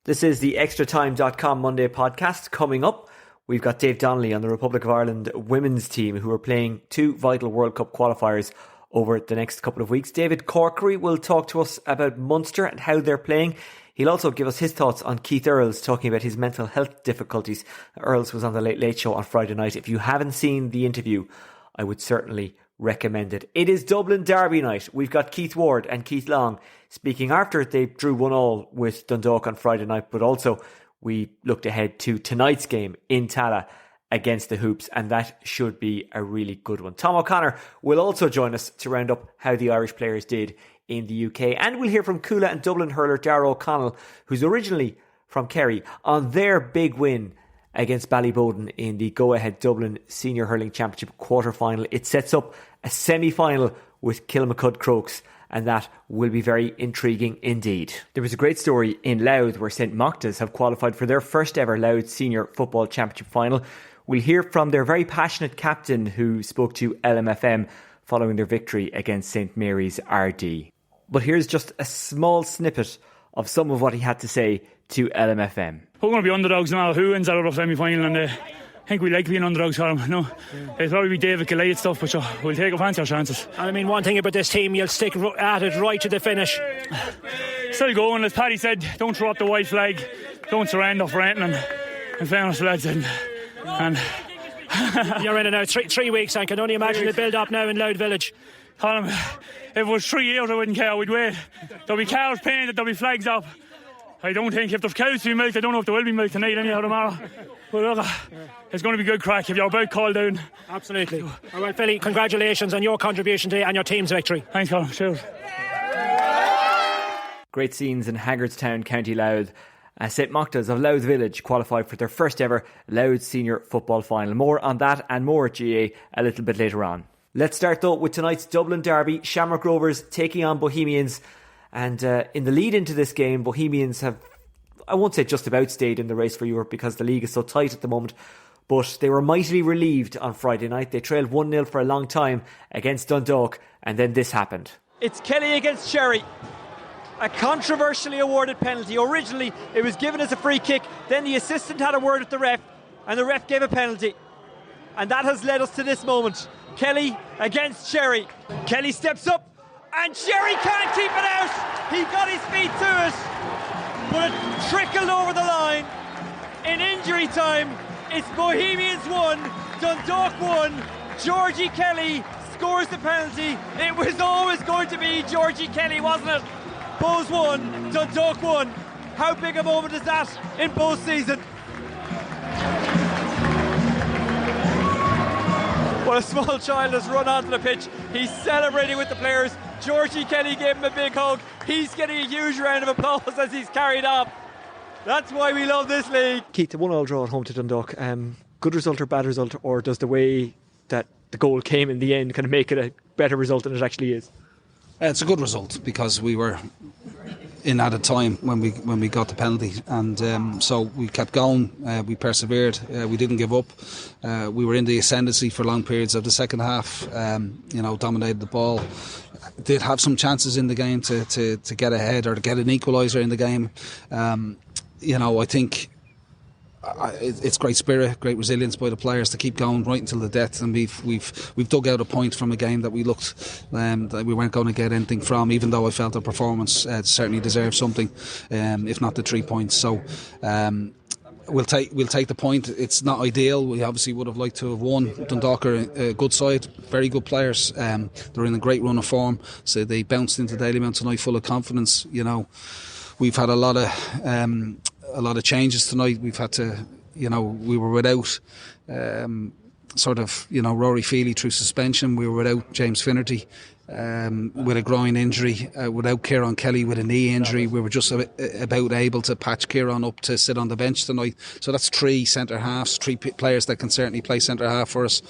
This is the extratime.com Monday podcast. Coming up, we've got Dave Donnelly on the Republic of Ireland women's team who are playing two vital World Cup qualifiers over the next couple of weeks. David Corkery will talk to us about Munster and how they're playing. He'll also give us his thoughts on Keith Earls talking about his mental health difficulties. Earls was on the Late Late Show on Friday night. If you haven't seen the interview, I would certainly recommend it. It is Dublin Derby night. We've got Keith Ward and Keith Long speaking after they drew 1-1 with Dundalk on Friday night, but also we looked ahead to tonight's game in Tallaght against the Hoops, and that should be a really good one. Tom O'Connor will also join us to round up how the Irish players did in the UK, and we'll hear from Cuala and Dublin hurler Darragh O'Connell, who's originally from Kerry, on their big win against Ballyboden in the go-ahead Dublin Senior Hurling Championship quarter-final. It sets up a semi-final with Kilmacud Crokes, and that will be very intriguing indeed. There was a great story in Louth where St Machtas have qualified for their first ever Louth Senior Football Championship final. We'll hear from their very passionate captain who spoke to LMFM following their victory against St Mary's RD. But here's just a small snippet of some of what he had to say to LMFM. We're going to be underdogs now. Who wins that other semi-final? And I think we like being underdogs for them. No, it'll probably be David Goliath stuff, but we'll take a fancy our chances. And I mean, one thing about this team, you'll stick at it right to the finish. Still going, as Paddy said, don't throw up the white flag, don't surrender for anything. And in fairness, lads, and you're in and out 3 weeks. I can only imagine the build up now in Louth Village. Colin, if it was 3 years, I wouldn't care. We'd wait. There'll be cars painted, there'll be flags up. I don't think if there's cows to be milked, I don't know if there will be milk tonight anyhow tomorrow. But look, it's going to be good crack if you're about called down. Absolutely. Well, Philly, congratulations on your contribution today and your team's victory. Thanks, Colin. Cheers. Great scenes in Haggardstown, County Louth. St Machtas of Louth Village qualified for their first ever Louth Senior Football Final. More on that and more at GA a little bit later on. Let's start though with tonight's Dublin Derby. Shamrock Rovers taking on Bohemians. And in the lead into this game, Bohemians have, I won't say just about stayed in the race for Europe because the league is so tight at the moment, but they were mightily relieved on Friday night. They trailed 1-0 for a long time against Dundalk, and then this happened. It's Kelly against Sherry. A controversially awarded penalty. Originally, it was given as a free kick. Then the assistant had a word with the ref, and the ref gave a penalty. And that has led us to this moment. Kelly against Sherry. Kelly steps up, and Sherry can't keep it out. He got his feet to it, but it trickled over the line. In injury time, it's Bohemians 1, Dundalk 1. Georgie Kelly scores the penalty. It was always going to be Georgie Kelly, wasn't it? Bowes 1, Dundalk 1. How big a moment is that in Bowes season? Well, a small child has run onto the pitch. He's celebrating with the players. Georgie Kelly gave him a big hug. He's getting a huge round of applause as he's carried off. That's why we love this league. Keith, a 1-1 draw at home to Dundalk. Good result or bad result, or does the way that the goal came in the end kind of make it a better result than it actually is? It's a good result because we were in added time when we got the penalty, and so we kept going. We persevered. We didn't give up. We were in the ascendancy for long periods of the second half. Dominated the ball. Did have some chances in the game to get ahead or to get an equaliser in the game. I think it's great spirit, great resilience by the players to keep going right until the death, and we've dug out a point from a game that we looked that we weren't going to get anything from, even though I felt our performance certainly deserved something, if not the 3 points. So we'll take the point. It's not ideal. We obviously would have liked to have won. Dundalk are a good side, very good players. They're in a great run of form, so they bounced into Dalymount tonight full of confidence. We've had a lot of changes tonight. We've had to, we were without Rory Feely through suspension. We were without James Finnerty with a groin injury, without Kieran Kelly with a knee injury. We were just about able to patch Kieran up to sit on the bench tonight. So that's 3 centre halves, 3 players that can certainly play centre half for us.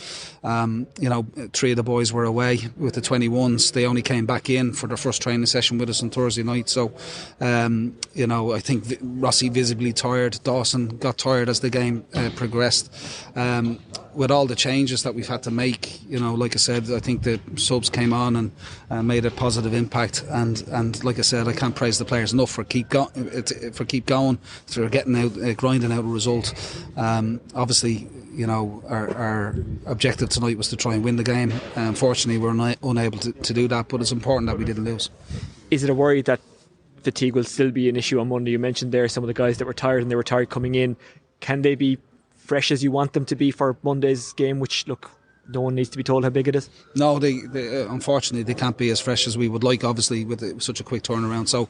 3 of the boys were away with the 21s. They only came back in for their first training session with us on Thursday night. So, I think Rossi visibly tired. Dawson got tired as the game progressed. with all the changes that we've had to make, like I said, I think the subs came on and made a positive impact. And like I said, I can't praise the players enough for keep going, for getting out, grinding out a result. Obviously, our objective tonight was to try and win the game. Unfortunately, we're unable to do that, but it's important that we didn't lose. Is it a worry that fatigue will still be an issue on Monday? You mentioned there some of the guys that were tired, and they were tired coming in. Can they be fresh as you want them to be for Monday's game, which, look, no one needs to be told how big it is? No, they unfortunately they can't be as fresh as we would like, obviously, with such a quick turnaround. So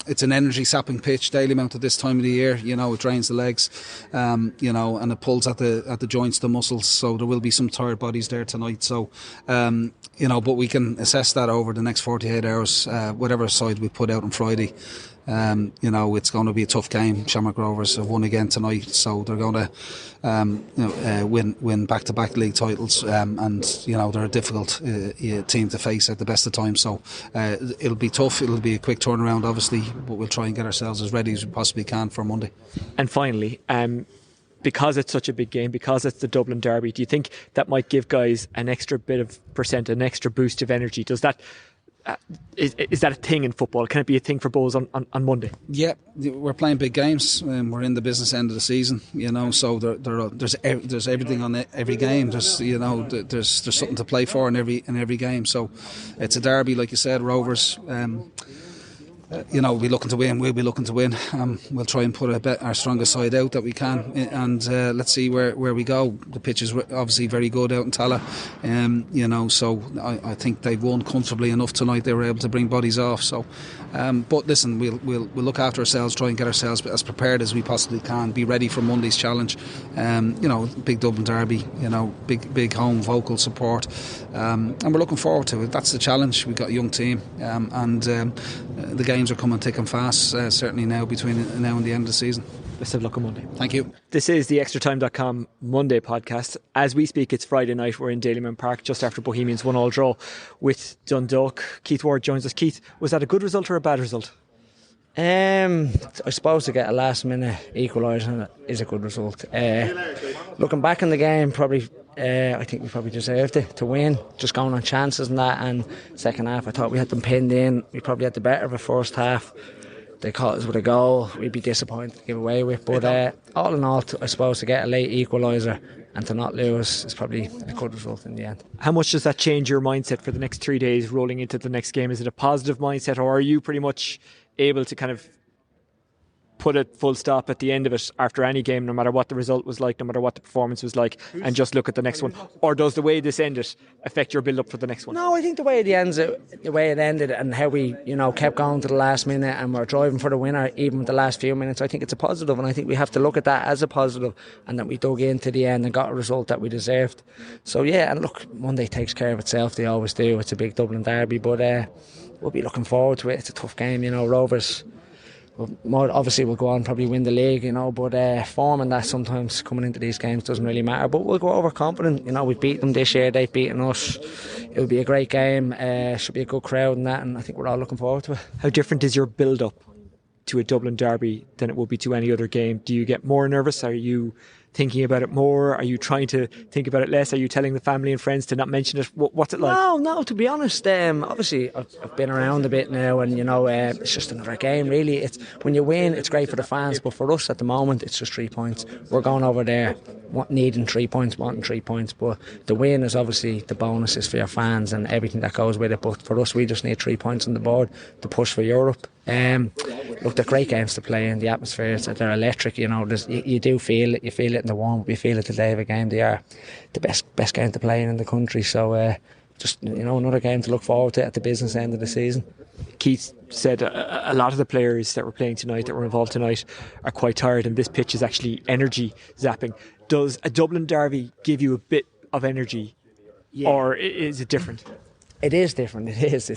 it's an energy sapping pitch, daily amount at this time of the year. It drains the legs, and it pulls at the joints, the muscles. So there will be some tired bodies there tonight. So but we can assess that over the next 48 hours, whatever side we put out on Friday. It's going to be a tough game. Shamrock Rovers have won again tonight, so they're going to win back-to-back league titles, and they're a difficult team to face at the best of times. So it'll be tough. It'll be a quick turnaround, obviously, but we'll try and get ourselves as ready as we possibly can for Monday. And finally, because it's such a big game, because it's the Dublin Derby, do you think that might give guys an extra bit of percent, an extra boost of energy? Does that is that a thing in football? Can it be a thing for Bohs on Monday? Yeah, we're playing big games. We're in the business end of the season, so there's everything on every game. There's something to play for in every game. So it's a derby, like you said. Rovers, we'll be looking to win. We'll be looking to win. We'll try and put our strongest side out that we can, and let's see where we go. The pitch is obviously very good out in Cuala, so I think they've won comfortably enough tonight. They were able to bring bodies off. So, but listen, we'll look after ourselves, try and get ourselves as prepared as we possibly can. Be ready for Monday's challenge. Big Dublin Derby. Big home vocal support, and we're looking forward to it. That's the challenge. We've got a young team, and the games are coming thick and fast, certainly now between now and the end of the season. Best of luck on Monday. Thank you. This is the ExtraTime.com Monday podcast. As we speak, it's Friday night. We're in Dalymount Park just after Bohemians 1-1 draw with Dundalk. Keith Ward joins us. Keith, was that a good result or a bad result? I suppose to get a last minute equaliser is a good result. Looking back in the game, probably I think we probably deserved it to win, just going on chances and that. And second half, I thought we had them pinned in. We probably had the better of a first half. They caught us with a goal. We'd be disappointed to give away with. But all in all, I suppose to get a late equaliser and to not lose is probably a good result in the end. How much does that change your mindset for the next 3 days rolling into the next game? Is it a positive mindset, or are you pretty much able to kind of put a full stop at the end of it after any game, no matter what the result was like, no matter what the performance was like, and just look at the next one? Or does the way this ended affect your build up for the next one? No, I think the way it ended and how we kept going to the last minute and we're driving for the winner even with the last few minutes, I think it's a positive, and I think we have to look at that as a positive, and that we dug into the end and got a result that we deserved. So yeah, and look, Monday takes care of itself. They always do. It's a big Dublin derby, but we'll be looking forward to it. It's a tough game, Rovers obviously we'll go on and probably win the league, but form and that sometimes coming into these games doesn't really matter. But we'll go over confident. We've beat them this year, they've beaten us. It'll be a great game. Should be a good crowd and that, and I think we're all looking forward to it. How different is your build up to a Dublin derby than it would be to any other game? Do you get more nervous? Are you thinking about it more? Are you trying to think about it less? Are you telling the family and friends to not mention it? What's it like? No, to be honest, obviously I've been around a bit now, and it's just another game really. It's when you win, it's great for the fans, but for us at the moment it's just 3 points. We're going over there needing 3 points, wanting 3 points, but the win is obviously the bonuses for your fans and everything that goes with it. But for us, we just need 3 points on the board to push for Europe. Look, they're great games to play in. The atmosphere, they're electric. You do feel it. You feel it in the warm. You feel it the day of a game. They are the best game to play in the country. So just another game to look forward to at the business end of the season. Keith said a lot of the players that were playing tonight, that were involved tonight, are quite tired, and this pitch is actually energy zapping. Does a Dublin derby give you a bit of energy, or is it different? It is different. It is.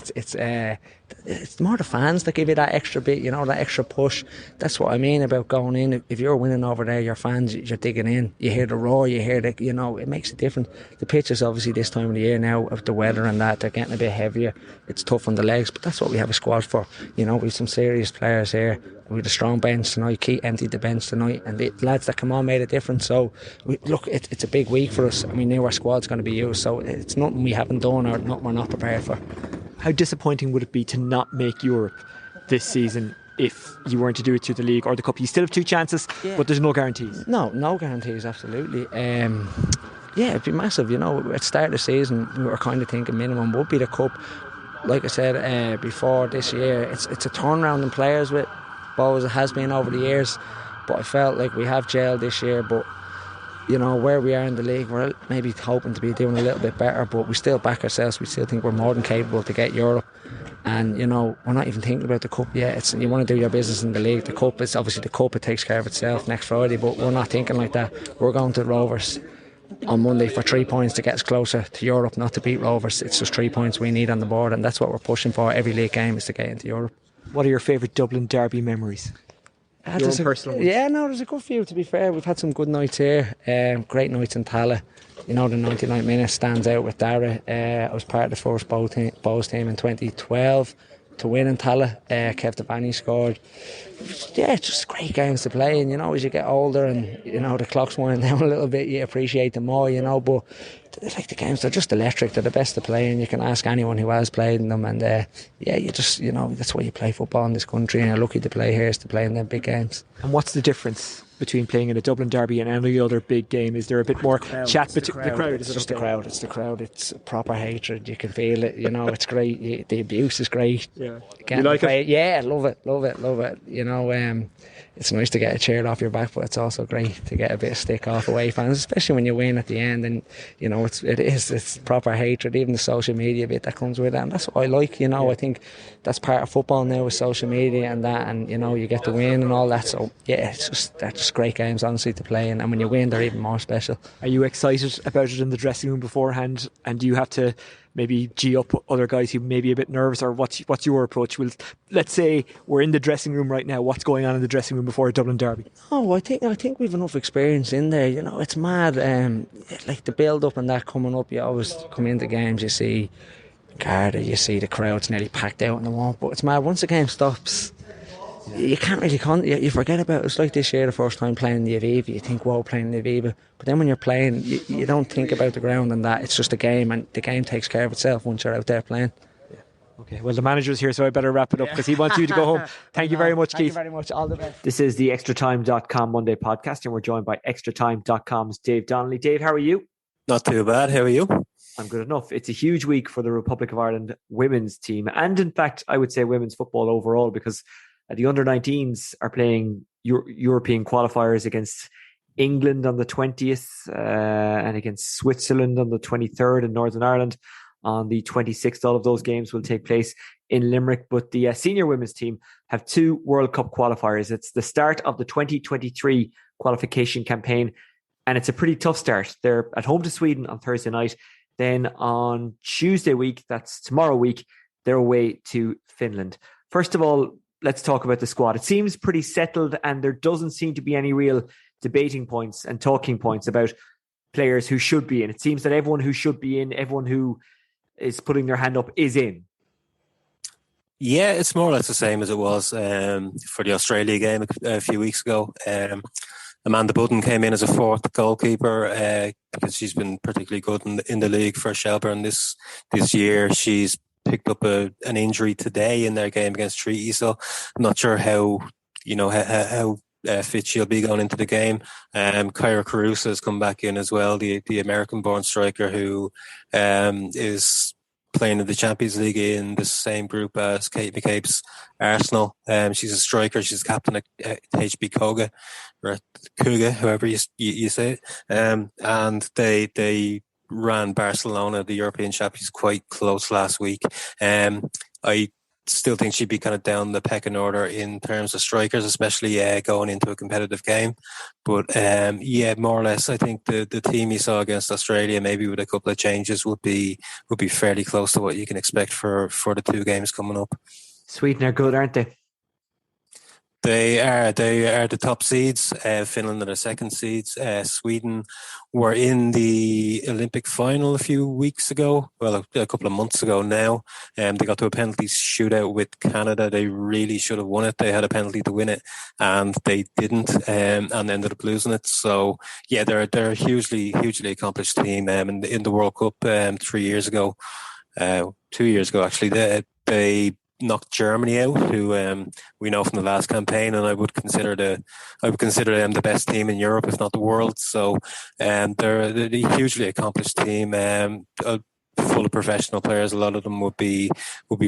it's more the fans that give you that extra bit, you know, that extra push. That's what I mean about going in. If you're winning over there, your fans, you're digging in. You hear the roar, you hear the, you know, it makes a difference. The pitches, obviously, this time of the year now, of the weather and that, they're getting a bit heavier. It's tough on the legs, but that's what we have a squad for. You know, we've some serious players here. We had a strong bench tonight. Keith emptied the bench tonight, and the lads that come on made a difference. So, it's a big week for us, and we knew our squad's going to be used. So it's nothing we haven't done or nothing we're not prepared for. How disappointing would it be to not make Europe this season if you weren't to do it through the league or the cup? You still have 2 chances, but there's no guarantees. No guarantees, absolutely. It'd be massive. You know, at the start of the season, we were kind of thinking minimum would be the cup. Like I said before this year, it's a turnaround in players with Bows. It has been over the years, but I felt like we have gelled this year. But you know, where we are in the league, we're maybe hoping to be doing a little bit better, but we still back ourselves. We still think we're more than capable to get Europe. And you know, we're not even thinking about the cup yet. You want to do your business in the league. The cup is obviously the cup. It takes care of itself next Friday, but we're not thinking like that. We're going to Rovers on Monday for 3 points to get us closer to Europe, not to beat Rovers. It's just 3 points we need on the board, and that's what we're pushing for every league game, is to get into Europe. What are your favourite Dublin derby memories? Your own personal ones? Yeah, no, there's a good few, to be fair. We've had some good nights here, great nights in Cuala. You know, the 99 minutes stands out with Darragh. I was part of the first Bows team in 2012 to win in Cuala. Kev Devaney scored. Yeah, just great games to play. And you know, as you get older and you know the clock's winding down a little bit, you appreciate them more. You know, but like the games, they're just electric. They're the best to play, and you can ask anyone who has played in them. And you just, you know, that's why you play football in this country, and you're lucky to play here, is to play in them big games. And what's the difference between playing in a Dublin derby and any other big game? Is there a bit more chat between the crowd? It's just the crowd. It's the crowd. It's proper hatred. You can feel it. You know, it's great. The abuse is great. Yeah, you like it? Yeah, love it. You know, it's nice to get a cheer off your back, but it's also great to get a bit of stick off away fans, especially when you win at the end. And you know, it's proper hatred. Even the social media bit that comes with it, and that's what I like. You know, yeah. I think that's part of football now, with social media and that, and you know, you get to win and all that. So yeah, they're just great games, honestly, to play. And when you win, they're even more special. Are you excited about it in the dressing room beforehand? And do you have to maybe G up other guys who may be a bit nervous, or what's your approach? Well, let's say we're in the dressing room right now. What's going on in the dressing room before a Dublin derby? Oh, I think we've enough experience in there. You know, it's mad. Like the build up and that coming up. You always come into games, you see Garda, you see the crowds nearly packed out in the wall. But it's mad. Once the game stops, you can't really you forget about it. It's like this year, the first time playing the Aviva, you think, whoa, playing the Aviva. But then when you're playing, you don't think about the ground and that. It's just a game, and the game takes care of itself once you're out there playing. Yeah. Okay, well, the manager's here, so I better wrap it up because he wants you to go home. Thank you very much, Keith. Thank you very much. All the best. This is the extratime.com Monday podcast, and we're joined by extratime.com's Dave Donnelly. Dave, how are you? Not too bad. How are you? I'm good enough. It's a huge week for the Republic of Ireland women's team, and in fact, I would say women's football overall, because the under-19s are playing European qualifiers against England on the 20th and against Switzerland on the 23rd in Northern Ireland on the 26th. All of those games will take place in Limerick. But the senior women's team have 2 World Cup qualifiers. It's the start of the 2023 qualification campaign, and it's a pretty tough start. They're at home to Sweden on Thursday night. Then on Tuesday week, that's tomorrow week, they're away to Finland. First of all, let's talk about the squad. It seems pretty settled, and there doesn't seem to be any real debating points and talking points about players who should be in. It seems that everyone who should be in, everyone who is putting their hand up, is in. Yeah, it's more or less the same as it was for the Australia game a few weeks ago. Amanda Budden came in as a 4th goalkeeper because she's been particularly good in the league for Shelbourne this year. She's picked up an injury today in their game against Treaty, so I'm not sure how fit she'll be going into the game. Kyra Caruso has come back in as well, the American-born striker who is playing in the Champions League in the same group as Kate McCabe's Arsenal. She's a striker. She's captain at HB Koga, or Kuga, however you say it. And they ran Barcelona, the European champions, quite close last week. I still think she'd be kind of down the pecking order in terms of strikers, especially going into a competitive game. But more or less, I think the team you saw against Australia, maybe with a couple of changes, would be fairly close to what you can expect for the two games coming up. Sweden are good, aren't they? They are the top seeds. Finland are the second seeds. Sweden were in the Olympic final a few weeks ago. Well, a couple of months ago now. They got to a penalty shootout with Canada. They really should have won it. They had a penalty to win it, and they didn't, and ended up losing it. So yeah, they're a hugely accomplished team. In the World Cup 2 years ago actually, they knocked Germany out, who we know from the last campaign, and I would consider them the best team in Europe, if not the world. So they're a hugely accomplished team, full of professional players. A lot of them would be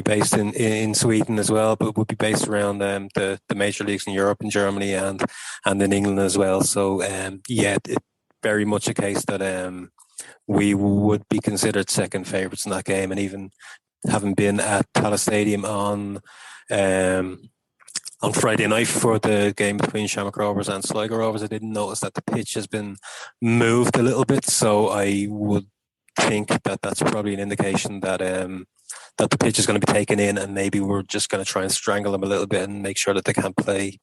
based in Sweden as well, but would be based around the major leagues in Europe, in Germany and in England as well. So it's very much a case that we would be considered second favourites in that game, and even having been at Tallaght Stadium on Friday night for the game between Shamrock Rovers and Sligo Rovers, I didn't notice that the pitch has been moved a little bit. So I would think that that's probably an indication that that the pitch is going to be taken in, and maybe we're just going to try and strangle them a little bit and make sure that they can't play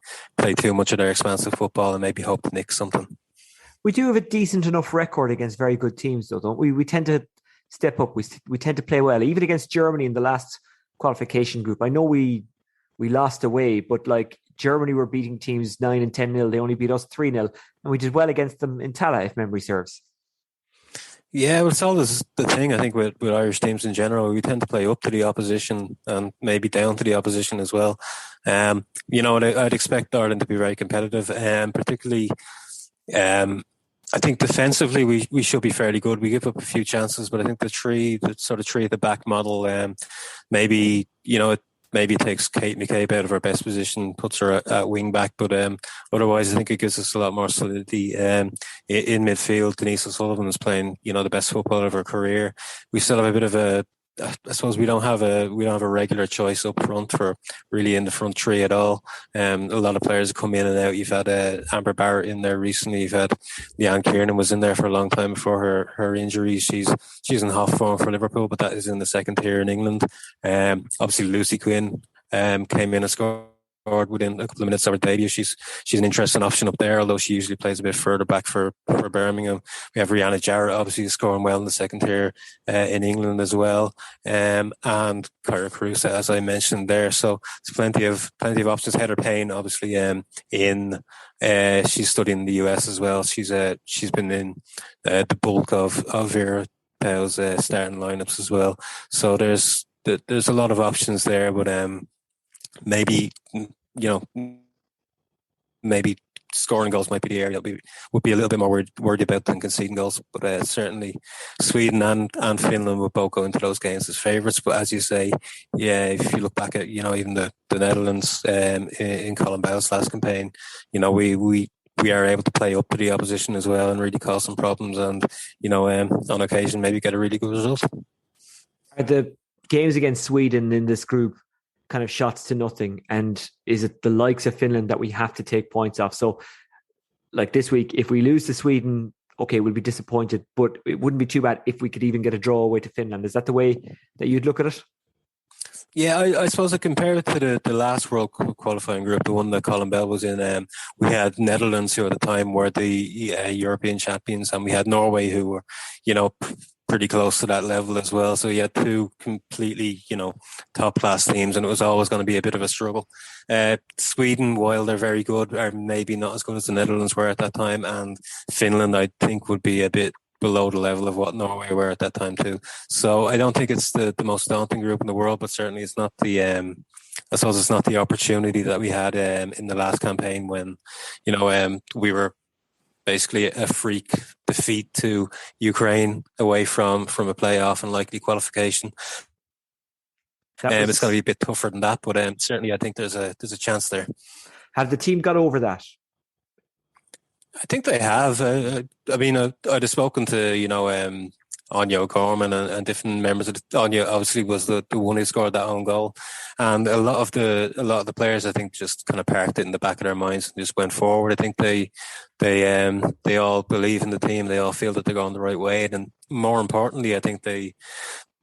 too much of their expansive football, and maybe hope to nick something. We do have a decent enough record against very good teams, though, don't we? We tend to step up. We tend to play well, even against Germany in the last qualification group. I know we lost away, but like Germany were beating teams 9 and 10-0. They only beat us 3-0, and we did well against them in Tallaght, if memory serves. Yeah, well, it's always the thing, I think, with Irish teams in general. We tend to play up to the opposition and maybe down to the opposition as well. I'd expect Ireland to be very competitive, particularly I think defensively we should be fairly good. We give up a few chances, but I think the sort of three at the back model, maybe it takes Kate McCabe out of her best position, puts her at wing back, but otherwise I think it gives us a lot more solidity in midfield. Denise O'Sullivan is playing, the best football of her career. We still have a bit of I suppose we don't have a regular choice up front for really in the front three at all. A lot of players come in and out. You've had Amber Barrett in there recently. You've had Leanne Kiernan was in there for a long time before her injury. She's in hot form for Liverpool, but that is in the second tier in England. Obviously Lucy Quinn came in and scored within a couple of minutes of her debut. She's an interesting option up there, although she usually plays a bit further back for Birmingham. We have Rihanna Jarrett, obviously scoring well in the second tier in England as well, and Kyra Carusa, as I mentioned there. So there's plenty of options. Heather Payne, obviously, she's studying in the US as well. She's been in the bulk of Vera Pauw's starting lineups as well. So there's a lot of options there, but maybe scoring goals might be the area that we would be a little bit more worried about than conceding goals. But certainly Sweden and Finland would both go into those games as favourites. But as you say, yeah, if you look back at even the Netherlands in Colin Bowles' last campaign, we are able to play up to the opposition as well and really cause some problems, and on occasion maybe get a really good result. Are the games against Sweden in this group kind of shots to nothing, and is it the likes of Finland that we have to take points off? So like this week, if we lose to Sweden, okay, we'll be disappointed, but it wouldn't be too bad if we could even get a draw away to Finland. Is that the way that you'd look at it? Yeah, I suppose I compare it to the last World Cup qualifying group, the one that Colin Bell was in. We had Netherlands, who at the time were the European champions, and we had Norway, who were, pretty close to that level as well. So you had two completely, top class teams, and it was always going to be a bit of a struggle. Sweden, while they're very good, are maybe not as good as the Netherlands were at that time, and Finland, I think, would be a bit below the level of what Norway were at that time too. So I don't think it's the most daunting group in the world, but certainly it's not the I suppose it's not the opportunity that we had in the last campaign when we were basically a freak defeat to Ukraine away from a playoff and likely qualification. It's going to be a bit tougher than that, but certainly I think there's a chance there. Have the team got over that? I think they have. I'd have spoken to Anya O'Gorman and different members of Anya obviously was the one who scored that own goal, and a lot of the players I think just kind of parked it in the back of their minds and just went forward. I think they all believe in the team. They all feel that they're going the right way, and more importantly, I think they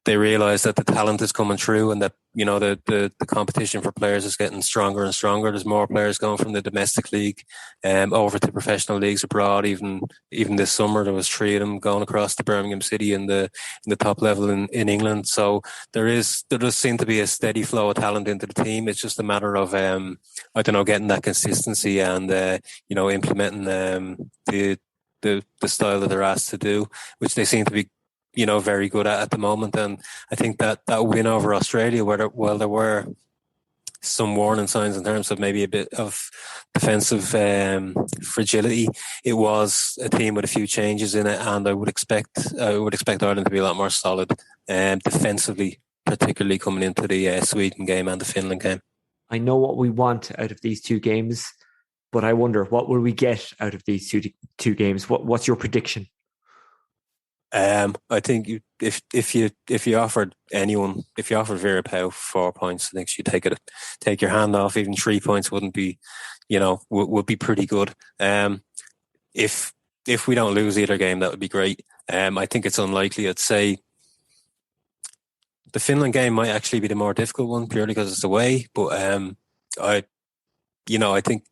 realise that the talent is coming through, and that the competition for players is getting stronger and stronger. There's more players going from the domestic league over to professional leagues abroad. Even this summer, there was 3 of them going across to Birmingham City in the top level in England. So there does seem to be a steady flow of talent into the team. It's just a matter of getting that consistency and implementing the style that they're asked to do, which they seem to be very good at the moment. And I think that win over Australia, while there were some warning signs in terms of maybe a bit of defensive fragility, it was a team with a few changes in it, and I would expect Ireland to be a lot more solid defensively, particularly coming into the Sweden game and the Finland game. I know what we want out of these 2 games, but I wonder, what will we get out of these two games? What's your prediction? I think if you offered Vera Pauw 4 points, I think she'd take your hand off. Even 3 points wouldn't be, would be pretty good. If we don't lose either game, that would be great. I think it's unlikely. I'd say the Finland game might actually be the more difficult one, purely because it's away. But I think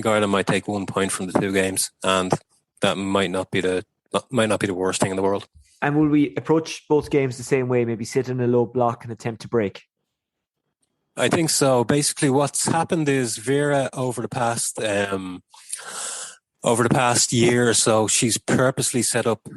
Ireland might take 1 point from the 2 games, and that might not be the worst thing in the world. And will we approach both games the same way? Maybe sit in a low block and attempt to break? I think so. Basically, what's happened is Vera over the past year or so, she's purposely set up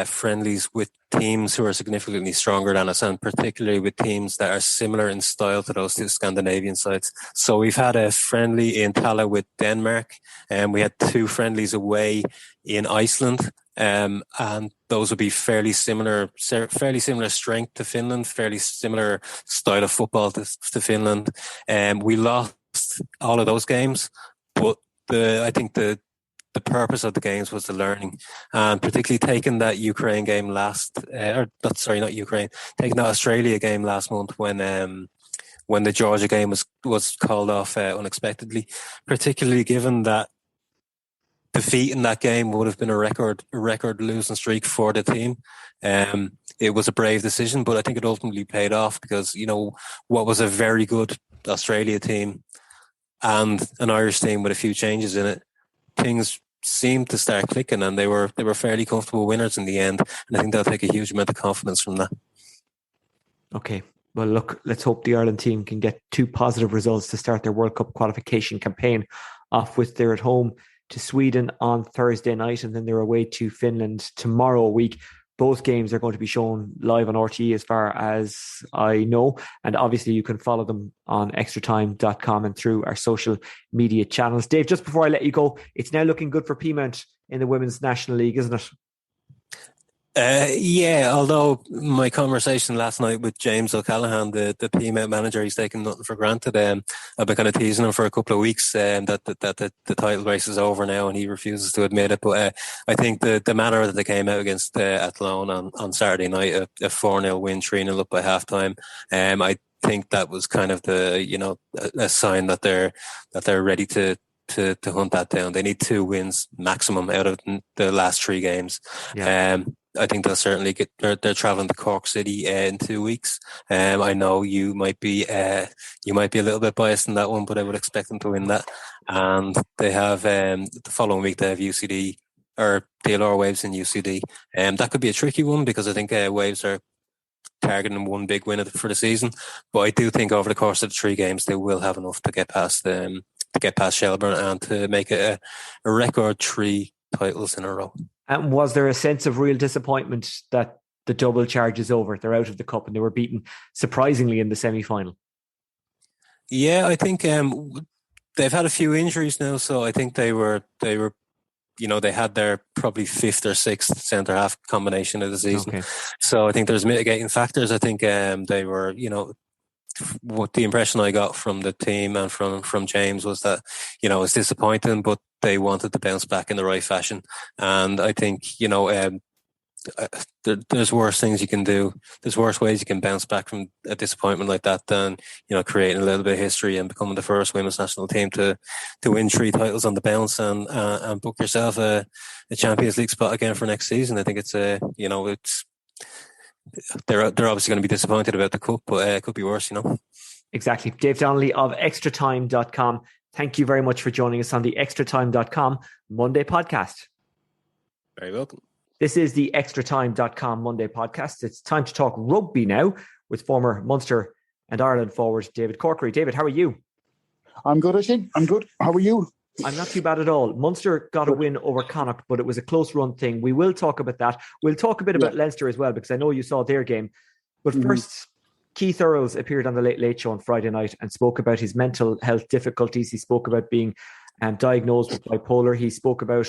friendlies with teams who are significantly stronger than us, and particularly with teams that are similar in style to those 2 Scandinavian sides. So we've had a friendly in Cuala with Denmark, and we had 2 friendlies away in Iceland. And those would be fairly similar strength to Finland, fairly similar style of football to Finland. We lost all of those games, but I think the purpose of the games was the learning, and particularly taking that Ukraine game taking that Australia game last month when the Georgia game was called off unexpectedly, particularly given that defeat in that game would have been a record losing streak for the team. It was a brave decision, but I think it ultimately paid off, because what was a very good Australia team and an Irish team with a few changes in it, things seemed to start clicking, and they were fairly comfortable winners in the end. And I think they'll take a huge amount of confidence from that. Okay. Well, look, let's hope the Ireland team can get 2 positive results to start their World Cup qualification campaign off with. They're at home to Sweden on Thursday night, and then they're away to Finland tomorrow week. Both games are going to be shown live on RTE as far as I know, and obviously you can follow them on extratime.com and through our social media channels. Dave, just before I let you go, it's now looking good for Peamount in the Women's National League, isn't it? Yeah, although my conversation last night with James O'Callaghan, the Peamount manager, he's taken nothing for granted. I've been kind of teasing him for a couple of weeks that the title race is over now, and he refuses to admit it. But I think the manner that they came out against Athlone on Saturday night, a 4-0 win, 3-0 up by halftime, I think that was kind of a sign that they're ready to hunt that down. They need 2 wins maximum out of the last 3 games. Yeah. I think they'll certainly get. They're travelling to Cork City in 2 weeks. I know you might be a little bit biased in that one, but I would expect them to win that. And they have the following week they have UCD or DLR Waves in UCD. That could be a tricky one, because I think Waves are targeting 1 big win for the season. But I do think over the course of the 3 games they will have enough to get past Shelburne and to make it a record 3 titles in a row. And was there a sense of real disappointment that the double charge is over? They're out of the cup and they were beaten surprisingly in the semi-final. Yeah, I think they've had a few injuries now, so I think they had their probably 5th or 6th centre half combination of the season. Okay. So I think there's mitigating factors. I think they were, what the impression I got from the team and from James was that, it's disappointing, but they wanted to bounce back in the right fashion. And I think, there's worse things you can do. There's worse ways you can bounce back from a disappointment like that than, creating a little bit of history and becoming the first women's national team to win 3 titles on the bounce and book yourself a Champions League spot again for next season. I think it's they're obviously going to be disappointed about the cup, but it could be worse, Exactly. Dave Donnelly of extratime.com. Thank you very much for joining us on the extratime.com Monday podcast. Very welcome. This is the extratime.com Monday podcast. It's time to talk rugby now with former Munster and Ireland forward David Corkery. David, how are you? I'm good, Oisin. I'm good. How are you? I'm not too bad at all. Munster got a win over Connacht, but it was a close run thing. We will talk about that. We'll talk a bit about Leinster as well, because I know you saw their game. But first, Keith Earls appeared on the Late Late Show on Friday night and spoke about his mental health difficulties. He spoke about being diagnosed with bipolar. He spoke about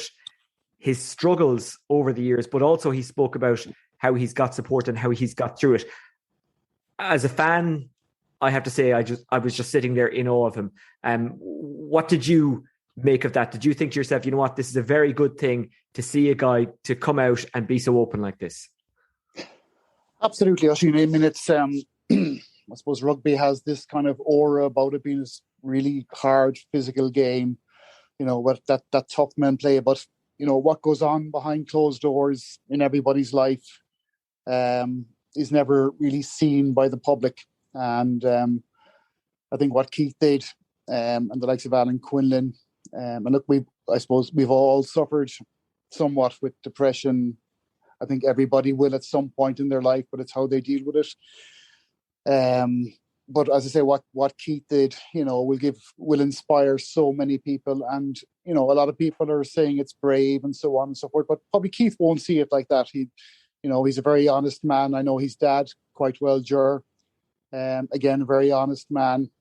his struggles over the years, but also he spoke about how he's got support and how he's got through it. As a fan, I have to say, I was just sitting there in awe of him. What did you make of that? Did you think to yourself, you know what, this is a very good thing to see a guy to come out and be so open like this? Absolutely, Oisin. I mean, it's I suppose rugby has this kind of aura about it being this really hard physical game, what that tough men play, but what goes on behind closed doors in everybody's life is never really seen by the public. And I think what Keith did and the likes of Alan Quinlan, and look, I suppose we've all suffered somewhat with depression. I think everybody will at some point in their life, but it's how they deal with it. But as I say, what Keith did, will inspire so many people. And, a lot of people are saying it's brave and so on and so forth, but probably Keith won't see it like that. He's a very honest man. I know his dad quite well, Ger. Again, a very honest man.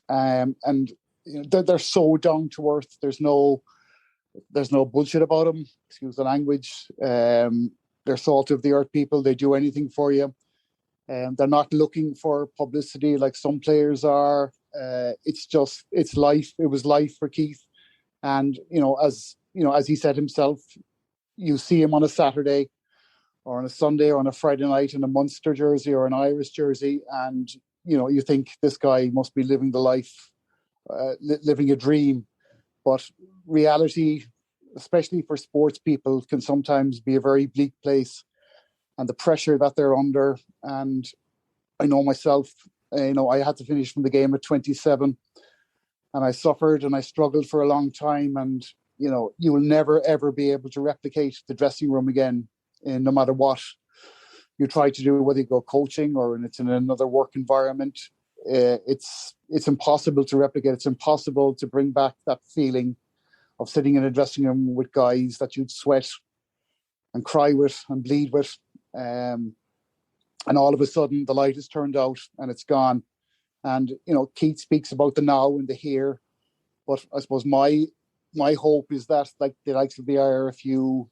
And they're so down to earth. There's no bullshit about them. Excuse the language. They're salt of the earth people. They do anything for you. They're not looking for publicity like some players are. It's life. It was life for Keith. And, as he said himself, you see him on a Saturday or on a Sunday or on a Friday night in a Munster jersey or an Irish jersey. And, you think this guy must be living the life, living a dream. But reality, especially for sports people, can sometimes be a very bleak place. And the pressure that they're under. And I know myself, I had to finish from the game at 27 and I suffered and I struggled for a long time. And, you will never, ever be able to replicate the dressing room again, no matter what you try to do, whether you go coaching or it's in another work environment. It's impossible to replicate. It's impossible to bring back that feeling of sitting in a dressing room with guys that you'd sweat and cry with and bleed with. And all of a sudden the light is turned out and it's gone. And, Keith speaks about the now and the here. But I suppose my hope is that, like the likes of the IRFU,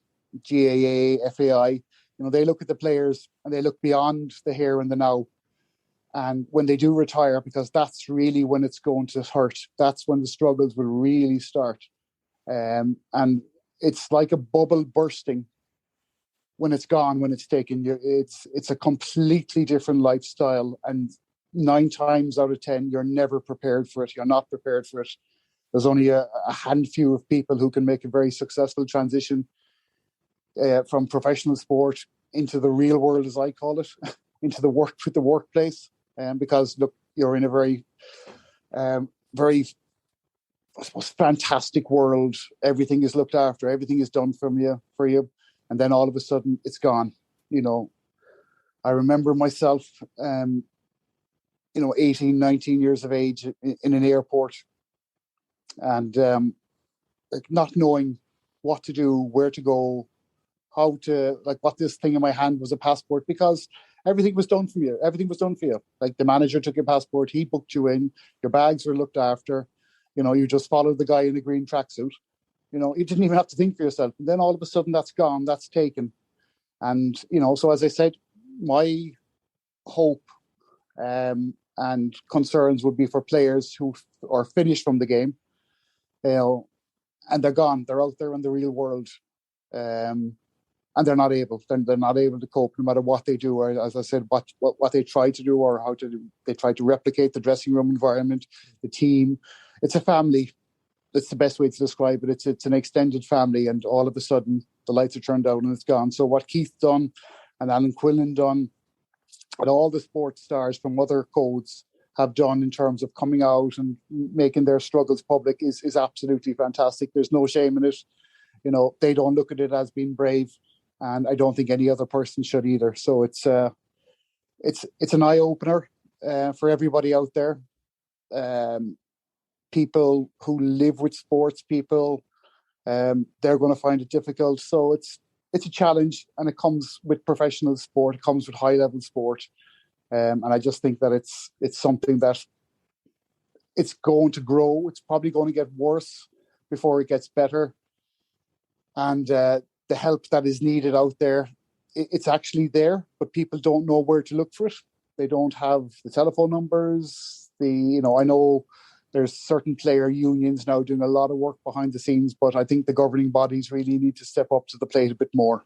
GAA, FAI, they look at the players and they look beyond the here and the now. And when they do retire, because that's really when it's going to hurt. That's when the struggles will really start. And it's like a bubble bursting. When it's gone, when it's taken, it's a completely different lifestyle. And 9 times out of 10, you're never prepared for it. You're not prepared for it. There's only a handful of people who can make a very successful transition from professional sport into the real world, as I call it, into the workplace. Because look, you're in a very, very, I suppose, fantastic world. Everything is looked after. Everything is done for you. And then all of a sudden it's gone. I remember myself, 18, 19 years of age in an airport and not knowing what to do, where to go, how to, what this thing in my hand was a passport, because everything was done for you. Everything was done for you. Like the manager took your passport, he booked you in, your bags were looked after. You just followed the guy in a green tracksuit. You didn't even have to think for yourself. And then all of a sudden that's gone, that's taken. And, so as I said, my hope and concerns would be for players who are finished from the game, and they're gone. They're out there in the real world. And and they're not able. They're not able to cope no matter what they do, or as I said, what they try to do, or how to do. They try to replicate the dressing room environment, the team. It's a family. That's the best way to describe it. It's an extended family, and all of a sudden the lights are turned down and it's gone. So what Keith done and Alan Quillan done, and all the sports stars from other codes have done in terms of coming out and making their struggles public is absolutely fantastic. There's no shame in it. You know, they don't look at it as being brave, and I don't think any other person should either. So it's an eye opener for everybody out there. People who live with sports people, they're going to find it difficult. So it's a challenge, and it comes with professional sport. It comes with high level sport, and I just think that it's something that it's going to grow. It's probably going to get worse before it gets better. And the help that is needed out there, it's actually there, but people don't know where to look for it. They don't have the telephone numbers. I know there's certain player unions now doing a lot of work behind the scenes, but I think the governing bodies really need to step up to the plate a bit more.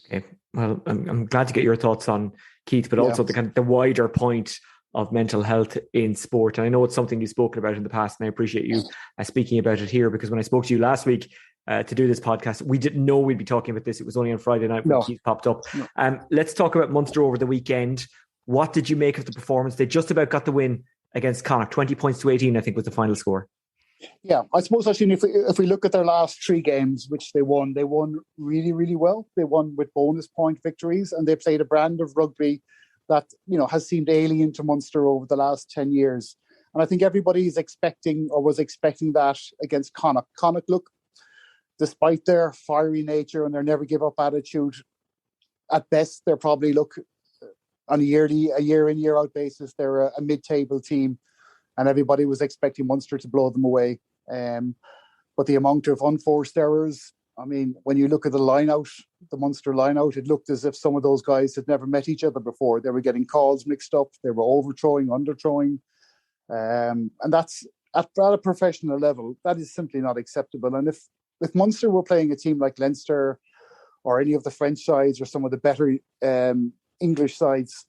Okay, well, I'm glad to get your thoughts on Keith, but also the wider point of mental health in sport. And I know it's something you've spoken about in the past, and I appreciate you speaking about it here, because when I spoke to you last week to do this podcast, we didn't know we'd be talking about this. It was only on Friday night when Keith popped up. No. Let's talk about Munster over the weekend. What did you make of the performance? They just about got the win against Connacht. 20 points to 18, I think, was the final score. Yeah, I suppose actually if we look at their last 3 games, which they won really, really well. They won with bonus point victories, and they played a brand of rugby that, has seemed alien to Munster over the last 10 years. And I think everybody is expecting, or was expecting, that against Connacht. Connacht, look, despite their fiery nature and their never give up attitude, at best they're probably, on a year in, year out basis, they're a mid-table team, and everybody was expecting Munster to blow them away. But the amount of unforced errors, I mean, when you look at the Munster line-out, it looked as if some of those guys had never met each other before. They were getting calls mixed up. They were overthrowing, underthrowing. And that's, at a professional level, that is simply not acceptable. And if Munster were playing a team like Leinster or any of the French sides or some of the better English sides,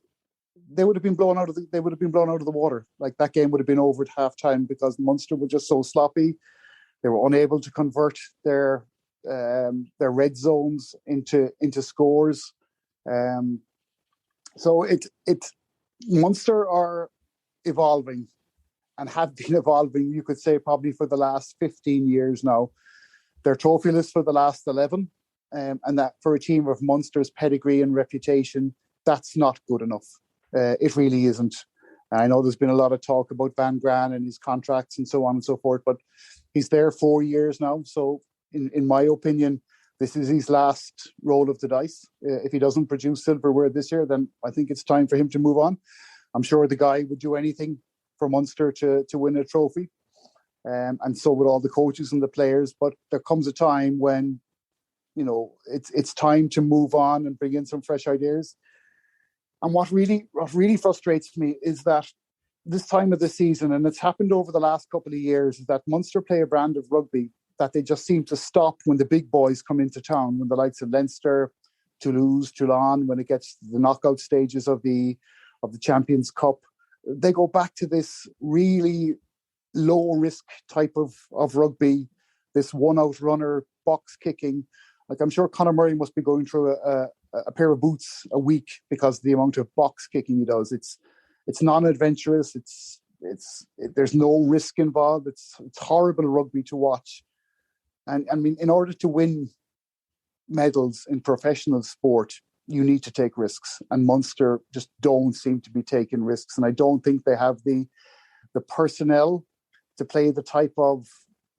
they would have been blown out of the water. Like, that game would have been over at halftime, because Munster were just so sloppy. They were unable to convert their red zones into scores. So Munster are evolving, and have been evolving, you could say, probably for the last 15 years now. They're trophyless for the last 11, and that for a team of Munster's pedigree and reputation, that's not good enough. It really isn't. I know there's been a lot of talk about Van Gran and his contracts and so on and so forth, but he's there 4 years now. So in my opinion, this is his last roll of the dice. If he doesn't produce silverware this year, then I think it's time for him to move on. I'm sure the guy would do anything for Munster to win a trophy. And so would all the coaches and the players. But there comes a time when, it's time to move on and bring in some fresh ideas. And what really frustrates me is that this time of the season, and it's happened over the last couple of years, is that Munster play a brand of rugby that they just seem to stop when the big boys come into town, when the likes of Leinster, Toulouse, Toulon, when it gets to the knockout stages of the Champions Cup. They go back to this really low-risk type of rugby, this one-out runner, box kicking. Like, I'm sure Conor Murray must be going through a pair of boots a week because of the amount of box kicking he does. It's non-adventurous. There's no risk involved. It's horrible rugby to watch. And I mean, in order to win medals in professional sport, you need to take risks. And Munster just don't seem to be taking risks. And I don't think they have the personnel to play the type of,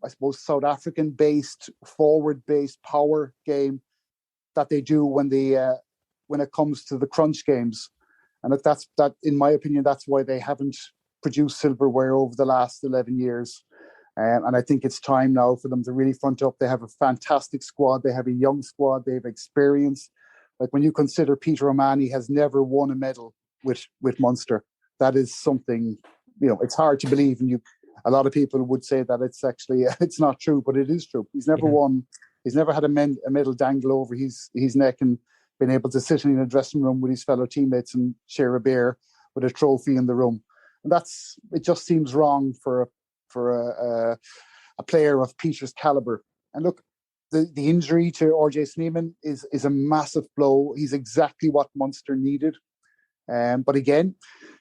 I suppose, South African-based, forward-based power game that they do when it comes to the crunch games. And that, in my opinion, that's why they haven't produced silverware over the last 11 years. And I think it's time now for them to really front up. They have a fantastic squad. They have a young squad. They have experience. Like, when you consider Peter O'Mahony has never won a medal with Munster, that is something, it's hard to believe. And a lot of people would say that it's not true, but it is true. He's never won He's never had a medal dangle over his neck and been able to sit in a dressing room with his fellow teammates and share a beer with a trophy in the room. And it just seems wrong for a player of Peter's calibre. And look, the injury to RJ Sneeman is a massive blow. He's exactly what Munster needed. But again,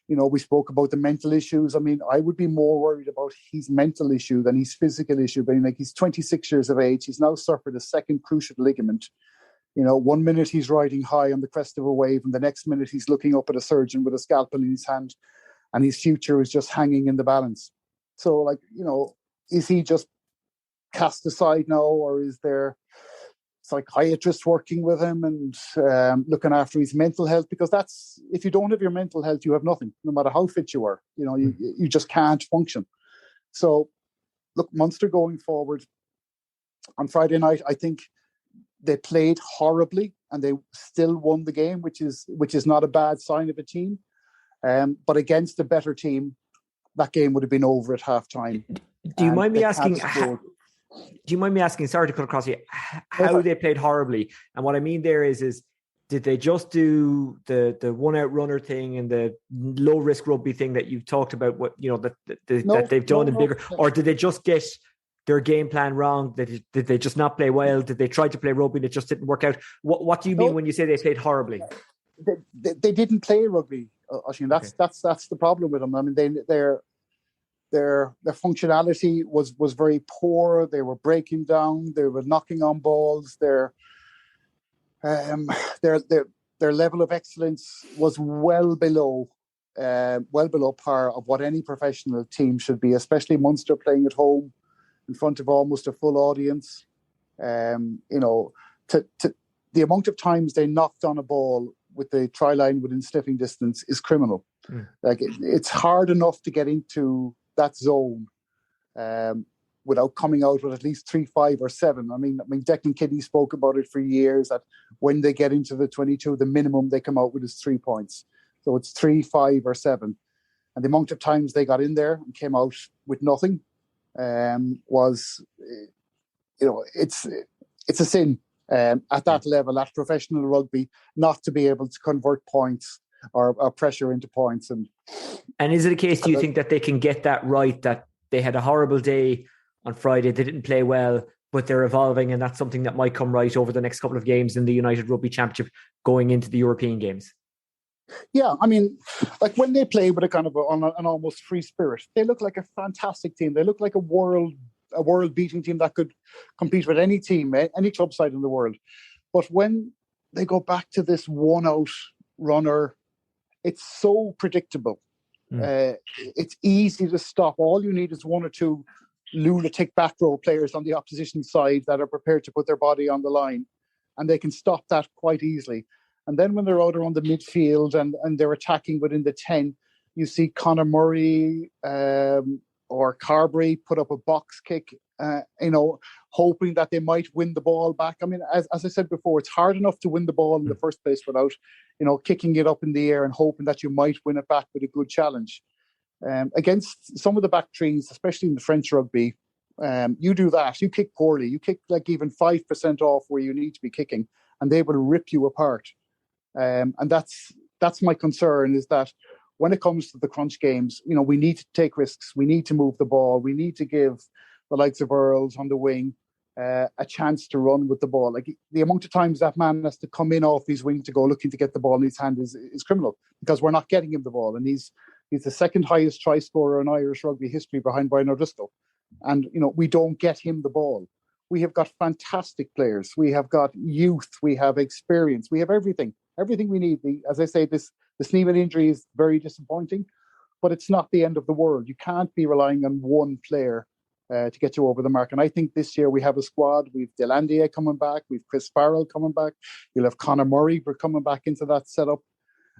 we spoke about the mental issues. I mean, I would be more worried about his mental issue than his physical issue. But he's 26 years of age. He's now suffered a second cruciate ligament. 1 minute he's riding high on the crest of a wave, and the next minute he's looking up at a surgeon with a scalpel in his hand, and his future is just hanging in the balance. So, is he just cast aside now, or is there psychiatrists working with him and looking after his mental health? Because if you don't have your mental health, you have nothing, no matter how fit you are. You just can't function. So, look, Munster going forward on Friday night, I think they played horribly and they still won the game, which is not a bad sign of a team. But against a better team, that game would have been over at half-time. Do you mind me asking? Sorry to cut across you. How they played horribly, and what I mean there is did they just do the one-out runner thing and the low-risk rugby thing that you've talked about? That they've done in bigger, or did they just get their game plan wrong? Did they just not play well? Did they try to play rugby and it just didn't work out? What do you mean when you say they played horribly? They didn't play rugby, Oisin. That's the problem with them. I mean, their functionality was very poor. They were breaking down. They were knocking on balls. Their level of excellence was well below par of what any professional team should be, especially Munster playing at home in front of almost a full audience. The amount of times they knocked on a ball with the try line within sniffing distance is criminal. It's hard enough to get into that zone without coming out with at least 3, 5 or 7. I mean, Declan Kidney spoke about it for years, that when they get into the 22, the minimum they come out with is 3 points. So it's 3, 5 or 7. And the amount of times they got in there and came out with nothing was, it's a sin at that level, at professional rugby, not to be able to convert points or pressure into points. And is it a case, do you think, that they can get that right, that they had a horrible day on Friday, they didn't play well, but they're evolving, and that's something that might come right over the next couple of games in the United Rugby Championship going into the European games? Yeah, I mean, when they play with a kind of an almost free spirit, they look like a fantastic team. They look like a world-beating team that could compete with any team, any club side in the world. But when they go back to this one-out runner, it's so predictable. It's easy to stop. All you need is 1 or 2 lunatic back row players on the opposition side that are prepared to put their body on the line, and they can stop that quite easily. And then when they're out around the midfield and they're attacking within the 10, you see Conor Murray or Carberry put up a box kick, hoping that they might win the ball back. I mean, as I said before, it's hard enough to win the ball in the first place without, kicking it up in the air and hoping that you might win it back with a good challenge. Against some of the back threes, especially in the French rugby, you do that. You kick poorly. You kick even 5% off where you need to be kicking, and they will rip you apart. And that's my concern, is that when it comes to the crunch games, we need to take risks. We need to move the ball. We need to give the likes of Earls on the wing a chance to run with the ball. Like, the amount of times that man has to come in off his wing to go looking to get the ball in his hand is criminal, because we're not getting him the ball. And he's the second highest try scorer in Irish rugby history behind Brian O'Driscoll. And, we don't get him the ball. We have got fantastic players. We have got youth. We have experience. We have everything we need. As I say, the Sneeman injury is very disappointing, but it's not the end of the world. You can't be relying on one player to get you over the mark. And I think this year we have a squad. We've Delandier coming back. We've Chris Farrell coming back. You'll have Conor Murray. We're coming back into that setup.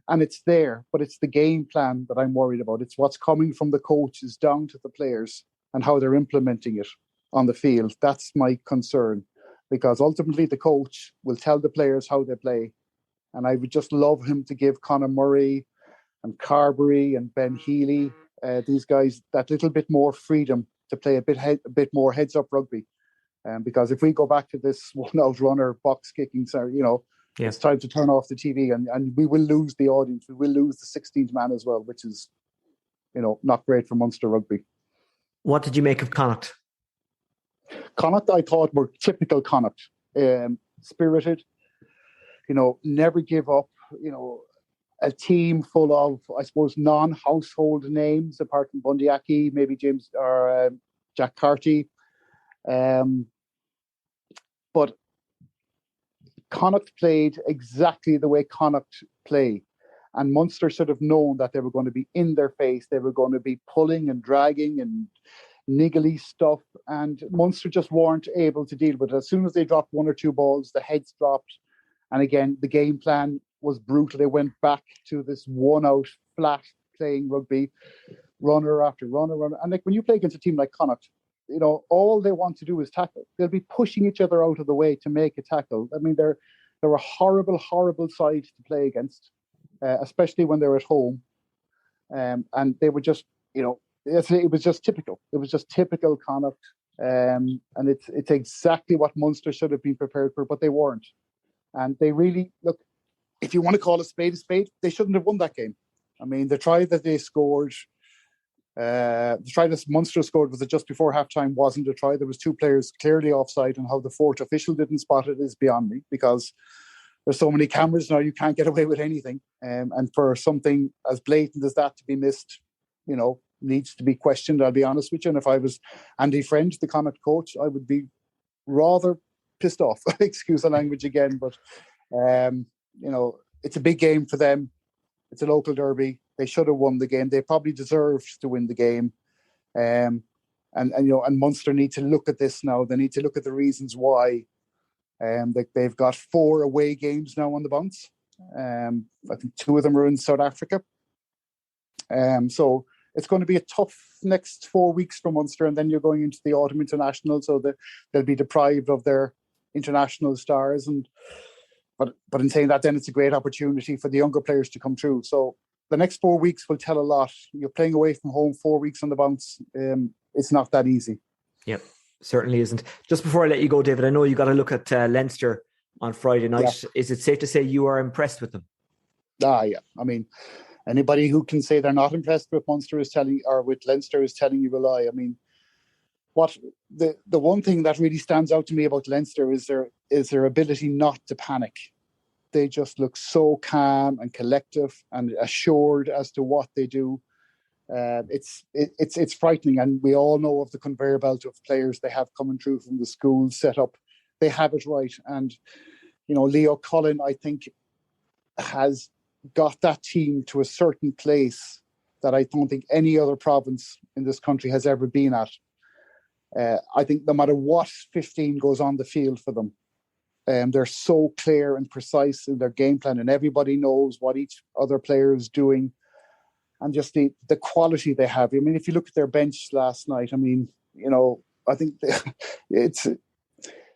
And it's there, but it's the game plan that I'm worried about. It's what's coming from the coaches down to the players and how they're implementing it on the field. That's my concern, because ultimately the coach will tell the players how they play. And I would just love him to give Conor Murray and Carberry and Ben Healy, these guys, that little bit more freedom to play a bit more heads-up rugby. Because if we go back to this one-out runner, box kicking, it's time to turn off the TV, and we will lose the audience. We will lose the 16th man as well, which is, not great for Munster rugby. What did you make of Connacht? Connacht, I thought, were typical Connacht. Spirited, never give up, a team full of, I suppose, non-household names, apart from Bundyaki, maybe James or Jack Carty. But Connacht played exactly the way Connacht play. And Munster should have known that they were going to be in their face. They were going to be pulling and dragging and niggly stuff. And Munster just weren't able to deal with it. As soon as they dropped one or two balls, the heads dropped. And again, the game plan was brutal. They went back to this one-out, flat playing rugby, runner after runner. And like when you play against a team like Connacht, all they want to do is tackle. They'll be pushing each other out of the way to make a tackle. I mean, they're a horrible, horrible side to play against, especially when they're at home. And they were just, it was just typical. It was just typical Connacht. And it's exactly what Munster should have been prepared for, but they weren't. And they really, look, if you want to call a spade, they shouldn't have won that game. I mean, the try that they scored, the try that Munster scored was just before halftime wasn't a try. There was two players clearly offside, and how the fourth official didn't spot it is beyond me, because there's so many cameras now, you can't get away with anything. And for something as blatant as that to be missed, needs to be questioned, I'll be honest with you. And if I was Andy French, the Connacht coach, I would be rather pissed off. Excuse the language again, but it's a big game for them. It's a local derby. They should have won the game. They probably deserved to win the game. And Munster need to look at this now. They need to look at the reasons why. They've got 4 away games now on the bounce. I think 2 of them are in South Africa. So it's going to be a tough next 4 weeks for Munster, and then you're going into the autumn international, so they'll be deprived of their international stars. But in saying that, then it's a great opportunity for the younger players to come through. So the next 4 weeks will tell a lot. You're playing away from home 4 weeks on the bounce. It's not that easy. Yep, certainly isn't. Just before I let you go, David, I know you got to look at Leinster on Friday night. Yeah. Is it safe to say you are impressed with them? Yeah. I mean, anybody who can say they're not impressed with Munster with Leinster is telling you a lie. I mean, what the one thing that really stands out to me about Leinster is their ability not to panic. They just look so calm and collective and assured as to what they do. It's frightening, and we all know of the conveyor belt of players they have coming through from the school setup. They have it right, and Leo Cullen, I think, has got that team to a certain place that I don't think any other province in this country has ever been at. I think no matter what 15 goes on the field for them, they're so clear and precise in their game plan, and everybody knows what each other player is doing, and just the quality they have. I mean, if you look at their bench last night, I mean, I think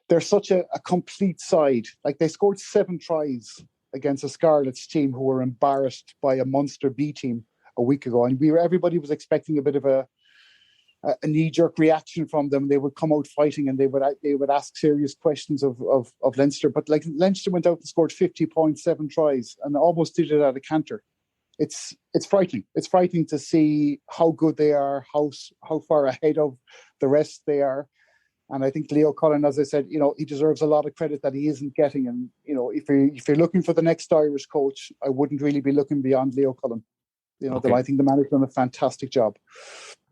they're such a complete side. Like, they scored 7 tries against a Scarlets team who were embarrassed by a Munster B team a week ago, and everybody was expecting a bit of a knee-jerk reaction from them. They would come out fighting, and they would ask serious questions of Leinster. But like, Leinster went out and scored 50.7 tries and almost did it at a canter. It's frightening. It's frightening to see how good they are, how far ahead of the rest they are. And I think Leo Cullen, as I said, he deserves a lot of credit that he isn't getting. And if you're looking for the next Irish coach, I wouldn't really be looking beyond Leo Cullen. Okay. I think the man has done a fantastic job.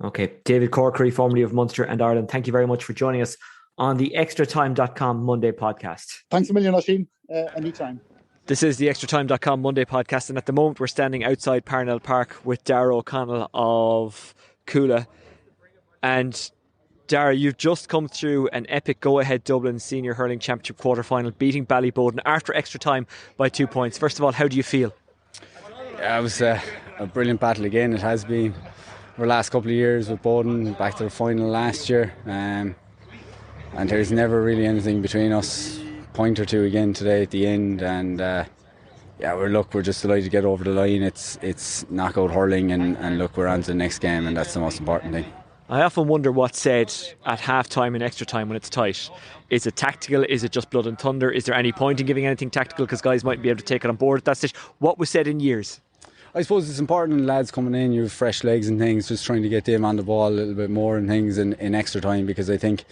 Okay. David Corkery, formerly of Munster and Ireland, thank you very much for joining us on the extratime.com Monday podcast. Thanks a million, Oisin. Anytime. This is the extratime.com Monday podcast, and at the moment we're standing outside Parnell Park with Darragh O'Connell of Cuala. And Darragh, you've just come through an epic go-ahead Dublin Senior Hurling Championship quarter-final, beating Ballyboden after extra time by 2 points. First of all, how do you feel? Yeah, it was a brilliant battle again. It has been over the last couple of years with Bowden, back to the final last year, and there's never really anything between us. Point or two again today at the end, and we're just delighted to get over the line. It's knockout hurling, and look, we're on to the next game, and that's the most important thing. I often wonder what's said at half-time and extra time when it's tight. Is it tactical? Is it just blood and thunder? Is there any point in giving anything tactical because guys might be able to take it on board at that stage? What was said in years? I suppose it's important, lads coming in, you have fresh legs and things, just trying to get them on the ball a little bit more and things in extra time, because I think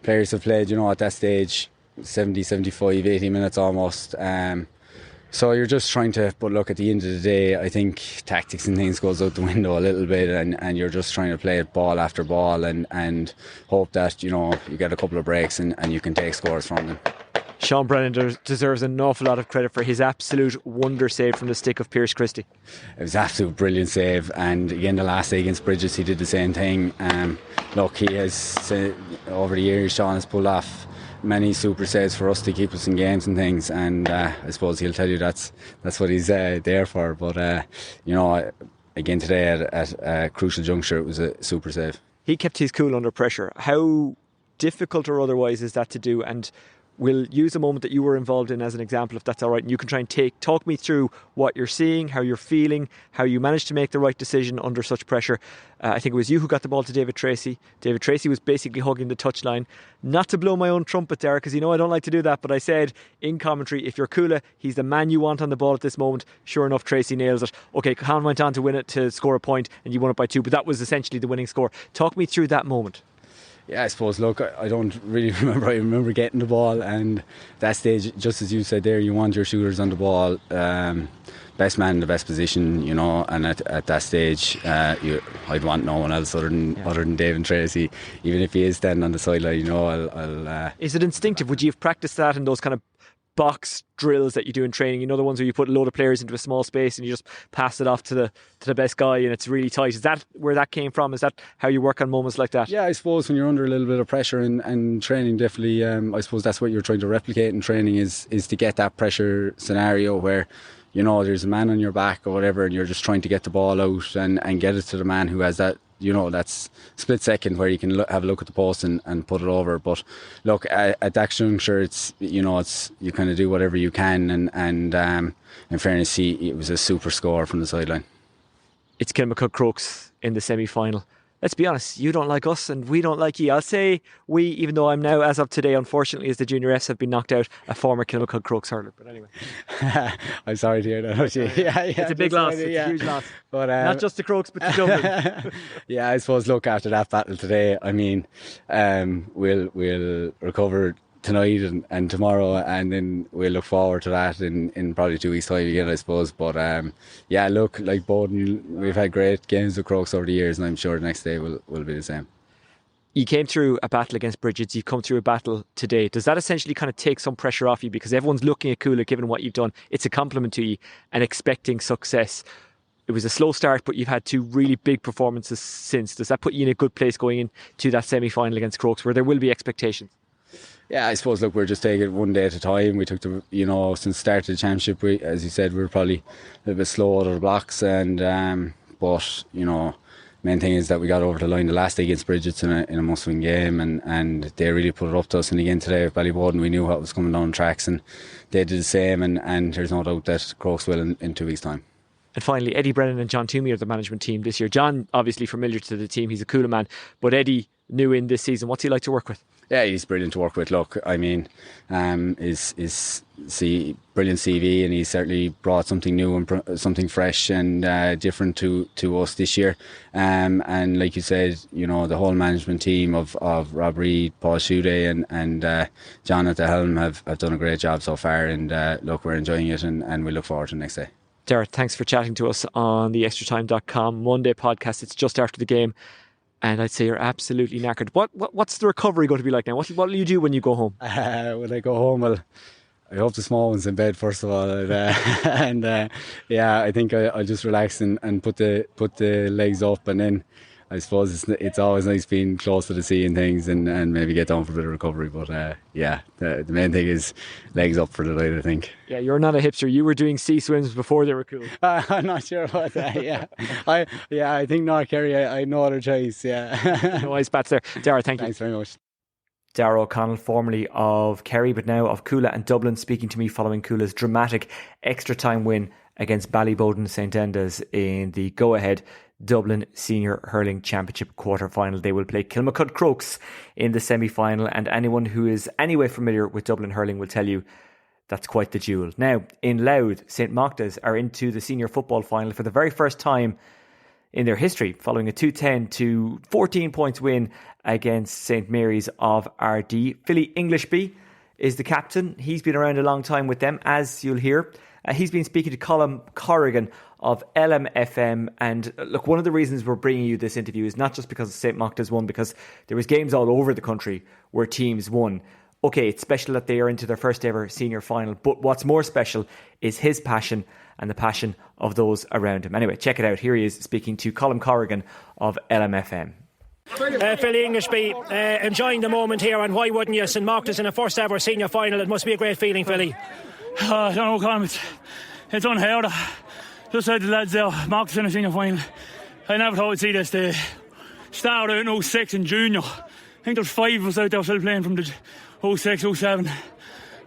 players have played, at that stage 70, 75, 80 minutes almost. So you're just trying to, but look, at the end of the day, I think tactics and things goes out the window a little bit, and you're just trying to play it ball after ball and hope that, you get a couple of breaks and you can take scores from them. Sean Brennan deserves an awful lot of credit for his absolute wonder save from the stick of Pierce Christie. It was an absolute brilliant save, and again the last day against Bridges he did the same thing. Look, he has, over the years, Sean has pulled off many super saves for us to keep us in games and things, and I suppose he'll tell you that's what he's there for. But again today at a crucial juncture, it was a super save. He kept his cool under pressure. How difficult or otherwise is that to do? And we'll use a moment that you were involved in as an example, if that's all right, and you can try and talk me through what you're seeing, how you're feeling, how you managed to make the right decision under such pressure. I think it was you who got the ball to David Tracy. David Tracy was basically hugging the touchline. Not to blow my own trumpet there, because I don't like to do that, but I said in commentary, if you're Cuala, he's the man you want on the ball at this moment. Sure enough, Tracy nails it. Okay, Cahan went on to win it, to score a point, and you won it by 2, but that was essentially the winning score. Talk me through that moment. Yeah, I suppose, look, I don't really remember. I remember getting the ball, and that stage, just as you said there, you want your shooters on the ball, best man in the best position, and at that stage, I'd want no one else other than Dave and Tracy, even if he is standing on the sideline, I'll Is it instinctive? Would you have practiced that in those kind of box drills that you do in training, the ones where you put a load of players into a small space and you just pass it off to the best guy and it's really tight? Is that where that came from? Is that how you work on moments like that? Yeah, I suppose when you're under a little bit of pressure and training, definitely I suppose that's what you're trying to replicate in training, is to get that pressure scenario where there's a man on your back or whatever, and you're just trying to get the ball out and get it to the man who has that that's split second where you can have a look at the post and put it over. But look, at that juncture, it's you kind of do whatever you can, and in fairness, it was a super score from the sideline. It's Kilmacud Crokes in the semi-final. Let's be honest, you don't like us and we don't like you. I'll say we, even though I'm now, as of today, unfortunately, as the Junior Fs have been knocked out, a former Kilmacud Crokes hurler. But anyway. I'm sorry to hear that. Yeah, it's a big loss. It's a huge loss. But, not just the Crokes, but the Dublin. Yeah, I suppose, look, after that battle today, we'll recover tonight and tomorrow, and then we'll look forward to that in probably 2 weeks' time again, I suppose. But look, like Bowden, we've had great games with Crokes over the years, and I'm sure the next day will be the same. You came through a battle against Bridges, you've come through a battle today. Does that essentially kind of take some pressure off you, because everyone's looking at Cuala, given what you've done? It's a compliment to you and expecting success. It was a slow start, but you've had 2 really big performances since. Does that put you in a good place going into that semi-final against Crokes, where there will be expectations? Yeah, I suppose, look, we're just taking it one day at a time. We took since the start of the championship, as you said, we were probably a little bit slow out of the blocks, and but main thing is that we got over the line the last day against Bridges in a must-win game, and they really put it up to us. And again today with Ballybowden, we knew what was coming down the tracks, and they did the same, and there's no doubt that Crokes will in 2 weeks' time. And finally, Eddie Brennan and John Toomey are the management team this year. John, obviously familiar to the team, he's a Cuala man, but Eddie, new in this season, what's he like to work with? Yeah, he's brilliant to work with. Look, brilliant CV, and he's certainly brought something new and something fresh and different to us this year. And like you said, the whole management team of Rob Reid, Paul Shuday and John at the helm have done a great job so far. And look, we're enjoying it, and we look forward to the next day. Darragh, thanks for chatting to us on the extratime.com Monday podcast. It's just after the game, and I'd say you're absolutely knackered. What's the recovery going to be like now? What will you do when you go home? When I go home, well, I hope the small one's in bed first of all, I think I'll just relax and put the legs up, and then I suppose it's always nice being close to the sea and things, and maybe get down for a bit of recovery. But the main thing is legs up for the night, I think. Yeah, you're not a hipster. You were doing sea swims before they were cool. I'm not sure about that. I think not, Kerry. I no other choice. Yeah. No ice bats there. Darragh, thank you. Thanks very much. Darragh O'Connell, formerly of Kerry, but now of Cuala and Dublin, speaking to me following Cuala's dramatic extra time win against Ballybowden St Enda's in the go-ahead Dublin Senior Hurling Championship quarter-final. They will play Kilmacud Crokes in the semi-final, and anyone who is anyway familiar with Dublin hurling will tell you that's quite the duel. Now, in Louth, St Machtas are into the senior football final for the very first time in their history, following a 2-10 to 14 points win against St Mary's of RD. Philly Englishby is the captain. He's been around a long time with them, as you'll hear. He's been speaking to Colm Corrigan of LMFM, and look, one of the reasons we're bringing you this interview is not just because St Machtas won, because there was games all over the country where teams won. Okay, it's special that they are into their first ever senior final, but what's more special is his passion and the passion of those around him. Anyway, check it out. Here he is speaking to Colm Corrigan of LMFM. Philly Englishby, enjoying the moment here, and why wouldn't you? St Machtas in a first ever senior final. It must be a great feeling, Philly. I don't know, Colm, it's unheard of. Just said the lads there, Machtas in a senior final. I never thought I'd see this day. Started out in 06 in junior. I think there's 5 of us out there still playing from the 06, 07.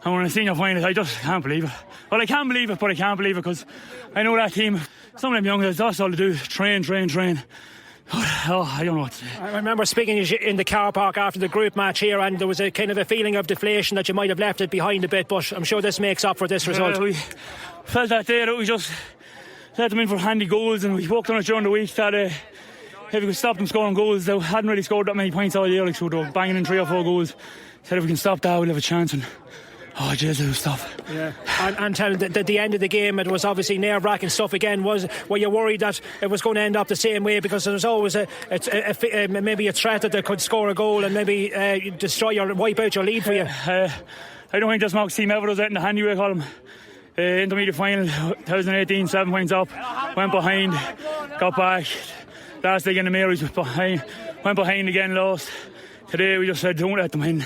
And we're in a senior final. I just can't believe it. Well, I can believe it, but I can't believe it because I know that team, some of them young guys, that's all they do. Train. Oh, I don't know what to say. I remember speaking in the car park after the group match here, and there was a kind of a feeling of deflation that you might have left it behind a bit, but I'm sure this makes up for this result. We felt that day that we just let them in for handy goals, and we worked on it during the week that if we could stop them scoring goals, they hadn't really scored that many points all year, like, so they were banging in 3 or 4 goals. Said if we can stop that, we'll have a chance. And oh, jeez, it was tough. Yeah, and tell the end of the game, it was obviously nerve-wracking stuff again. Were you worried that it was going to end up the same way? Because there was always maybe a threat that they could score a goal and maybe wipe out your lead for you. I don't think this Mox team ever does it in the handy way, Colm. Intermediate final 2018, 7 points up, went behind, got back. Last league in the Marys, went behind again, lost. Today we just said don't let them in.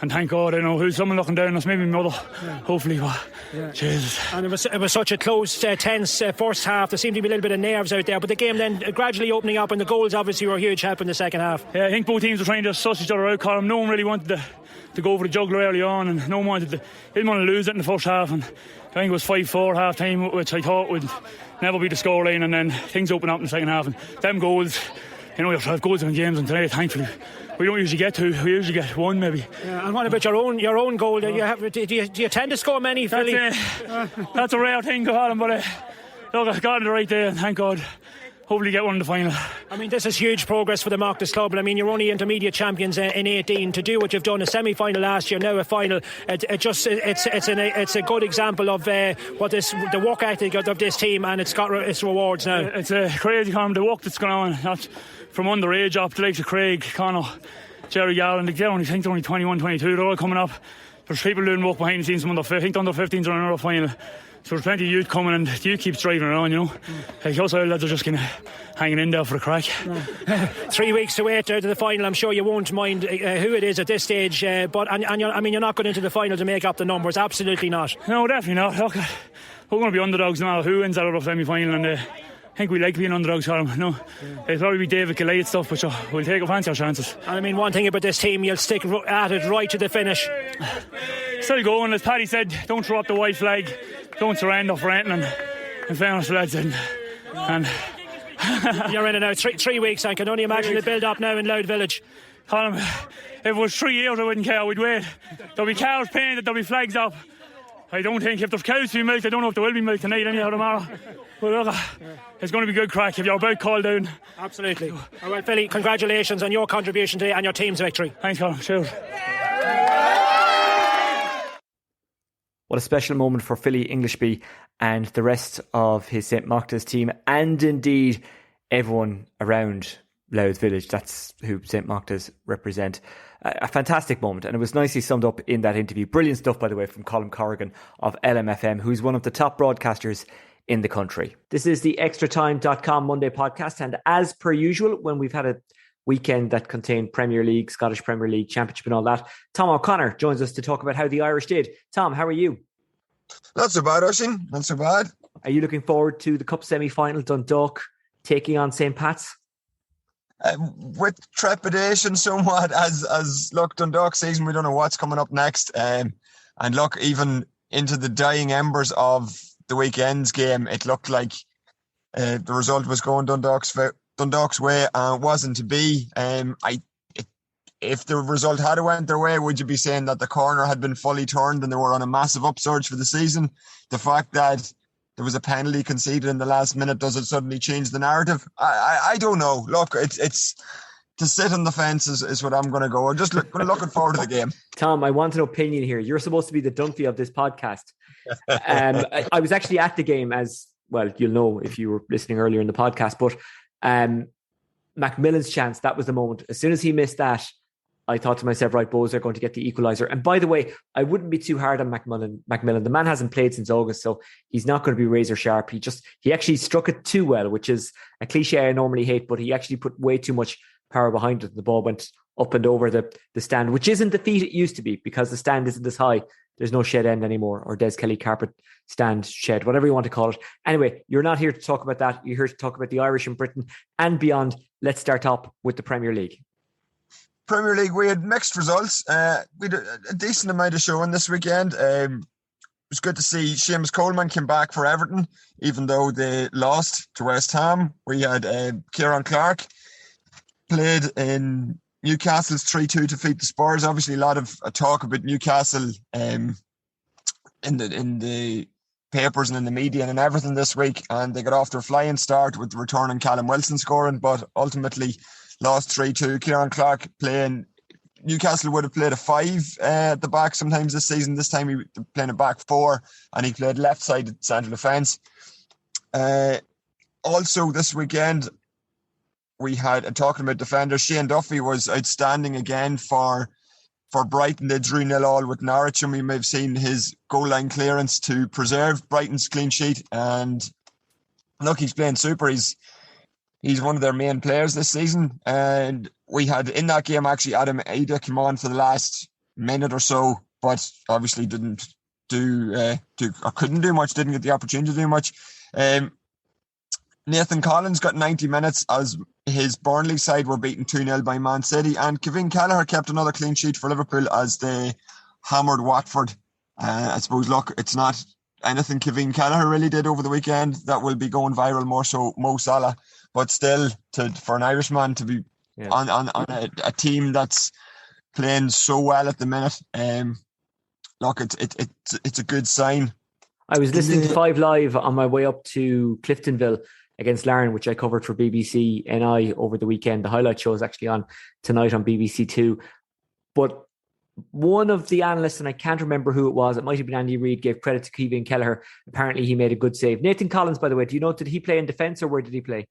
And thank God, I know who's someone looking down us, maybe my mother, hopefully, but Jesus. And it was such a close, tense first half. There seemed to be a little bit of nerves out there, but the game then gradually opening up, and the goals obviously were a huge help in the second half. Yeah, I think both teams were trying to suss each other out, Colm. No one really wanted to go for the juggler early on, and no one didn't want to lose it in the first half, and I think it was 5-4 half time, which I thought would never be the scoreline, and then things opened up in the second half, and them goals, you have 12 goals in games, and today, thankfully, we don't usually get 2. We usually get 1, maybe. Yeah, and what about your own goal? Do you tend to score many, Philly? That's a rare thing, Colm, but look, I got it right there, and thank God. Hopefully get one in the final. I mean, this is huge progress for the Machtas club. I mean, you're only intermediate champions in 18. To do what you've done, a semi-final last year, now a final, it's a good example of the work ethic of this team, and it's got its rewards now. It's a crazy, Colm, the work that's going on, not from underage up to the likes of Craig, Connor, Jerry Gallen. I think they're only 21, 22. They're all coming up. There's people doing work behind the scenes from I think under 15s are in another final. So there's plenty of youth coming, and the youth keeps driving around, Like us lads are just kind of hanging in there for the crack. 3 weeks to wait out to the final. I'm sure you won't mind who it is at this stage, but you're not going into the final to make up the numbers. Absolutely not. No, definitely not. Look, we're going to be underdogs no matter who wins out of the semi-final, and I think we like being underdogs, Colm. No, it'll probably be David Goliath stuff, but we'll take a fancy our chances. And I mean, one thing about this team, you'll stick at it right to the finish. Still going, as Paddy said, don't throw up the white flag, don't surrender for anything, and in fairness to lads, and you're in and out. 3 weeks. I can only imagine the build up now in Louth Village. Colm, if it was 3 years I wouldn't care, we'd wait. There'll be cows painted, there'll be flags up. I don't think if there's cows to be milked, I don't know if there will be milk tonight anyhow tomorrow. But look, it's going to be good crack if you're about called down. Absolutely. All right, Philly, congratulations on your contribution today and your team's victory. Thanks, Colm. Cheers. What a special moment for Philly Englishby and the rest of his St Machtas team, and indeed everyone around Louth Village. That's who St Machtas represent. A fantastic moment, and it was nicely summed up in that interview. Brilliant stuff, by the way, from Colm Corrigan of LMFM, who's one of the top broadcasters in the country. This is the extratime.com Monday podcast, and as per usual, when we've had a weekend that contained Premier League, Scottish Premier League, Championship and all that, Tom O'Connor joins us to talk about how the Irish did. Tom, how are you? Not so bad, Oisin. Not so bad. Are you looking forward to the Cup semi-final, Dundalk taking on St. Pat's? With trepidation somewhat, as look, Dundalk season, we don't know what's coming up next. And look, even into the dying embers of the weekend's game, it looked like the result was going Dundalk's way, and it wasn't to be. If the result had went their way, would you be saying that the corner had been fully turned and they were on a massive upsurge for the season? The fact that there was a penalty conceded in the last minute, does it suddenly change the narrative? I don't know. Look, it's to sit on the fence is what I'm going to go. I'm just looking forward to the game. Tom, I want an opinion here. You're supposed to be the Dunphy of this podcast. I was actually at the game, as well, you'll know if you were listening earlier in the podcast, but Macmillan's chance, that was the moment. As soon as he missed that, I thought to myself, right, Bohs are going to get the equaliser. And by the way, I wouldn't be too hard on Macmillan. The man hasn't played since August, so he's not going to be razor sharp. He actually struck it too well, which is a cliche I normally hate, but he actually put way too much power behind it. The ball went up and over the stand, which isn't the feat it used to be, because the stand isn't as high. There's no shed end anymore, or Des Kelly carpet stand shed, whatever you want to call it. Anyway, you're not here to talk about that. You're here to talk about the Irish in Britain and beyond. Let's start up with the Premier League. Premier League, we had mixed results. We had a decent amount of showing this weekend. It was good to see Seamus Coleman came back for Everton, even though they lost to West Ham. We had Kieran Clark played in Newcastle's 3-2 defeat the Spurs. Obviously, a lot of talk about Newcastle in the papers and in the media and everything this week, and they got off to a flying start with the return on Callum Wilson scoring, but ultimately lost 3-2. Kieran Clark playing. Newcastle would have played a 5 at the back sometimes this season. This time he was playing a back 4, and he played left-sided central defence. Also this weekend, we had, talking about defenders, Shane Duffy was outstanding again for Brighton. They drew 0-0 with Norwich, and we may have seen his goal line clearance to preserve Brighton's clean sheet. And look, he's playing super. He's one of their main players this season. And we had in that game actually Adam Ada come on for the last minute or so, but obviously didn't couldn't do much, didn't get the opportunity to do much. Nathan Collins got 90 minutes as his Burnley side were beaten 2-0 by Man City, and Kevin Kelleher kept another clean sheet for Liverpool as they hammered Watford. I suppose, look, it's not anything Kevin Kelleher really did over the weekend that will be going viral, more so Mo Salah, but still for an Irishman to be on a team that's playing so well at the minute, look, it's a good sign. I was listening to 5 Live on my way up to Cliftonville against Larne, which I covered for BBC NI over the weekend. The highlight show is actually on tonight on BBC Two. But one of the analysts, and I can't remember who it was, it might have been Andy Reid, gave credit to Kevin Kelleher. Apparently he made a good save. Nathan Collins, by the way, do you know, did he play in defence or where did he play?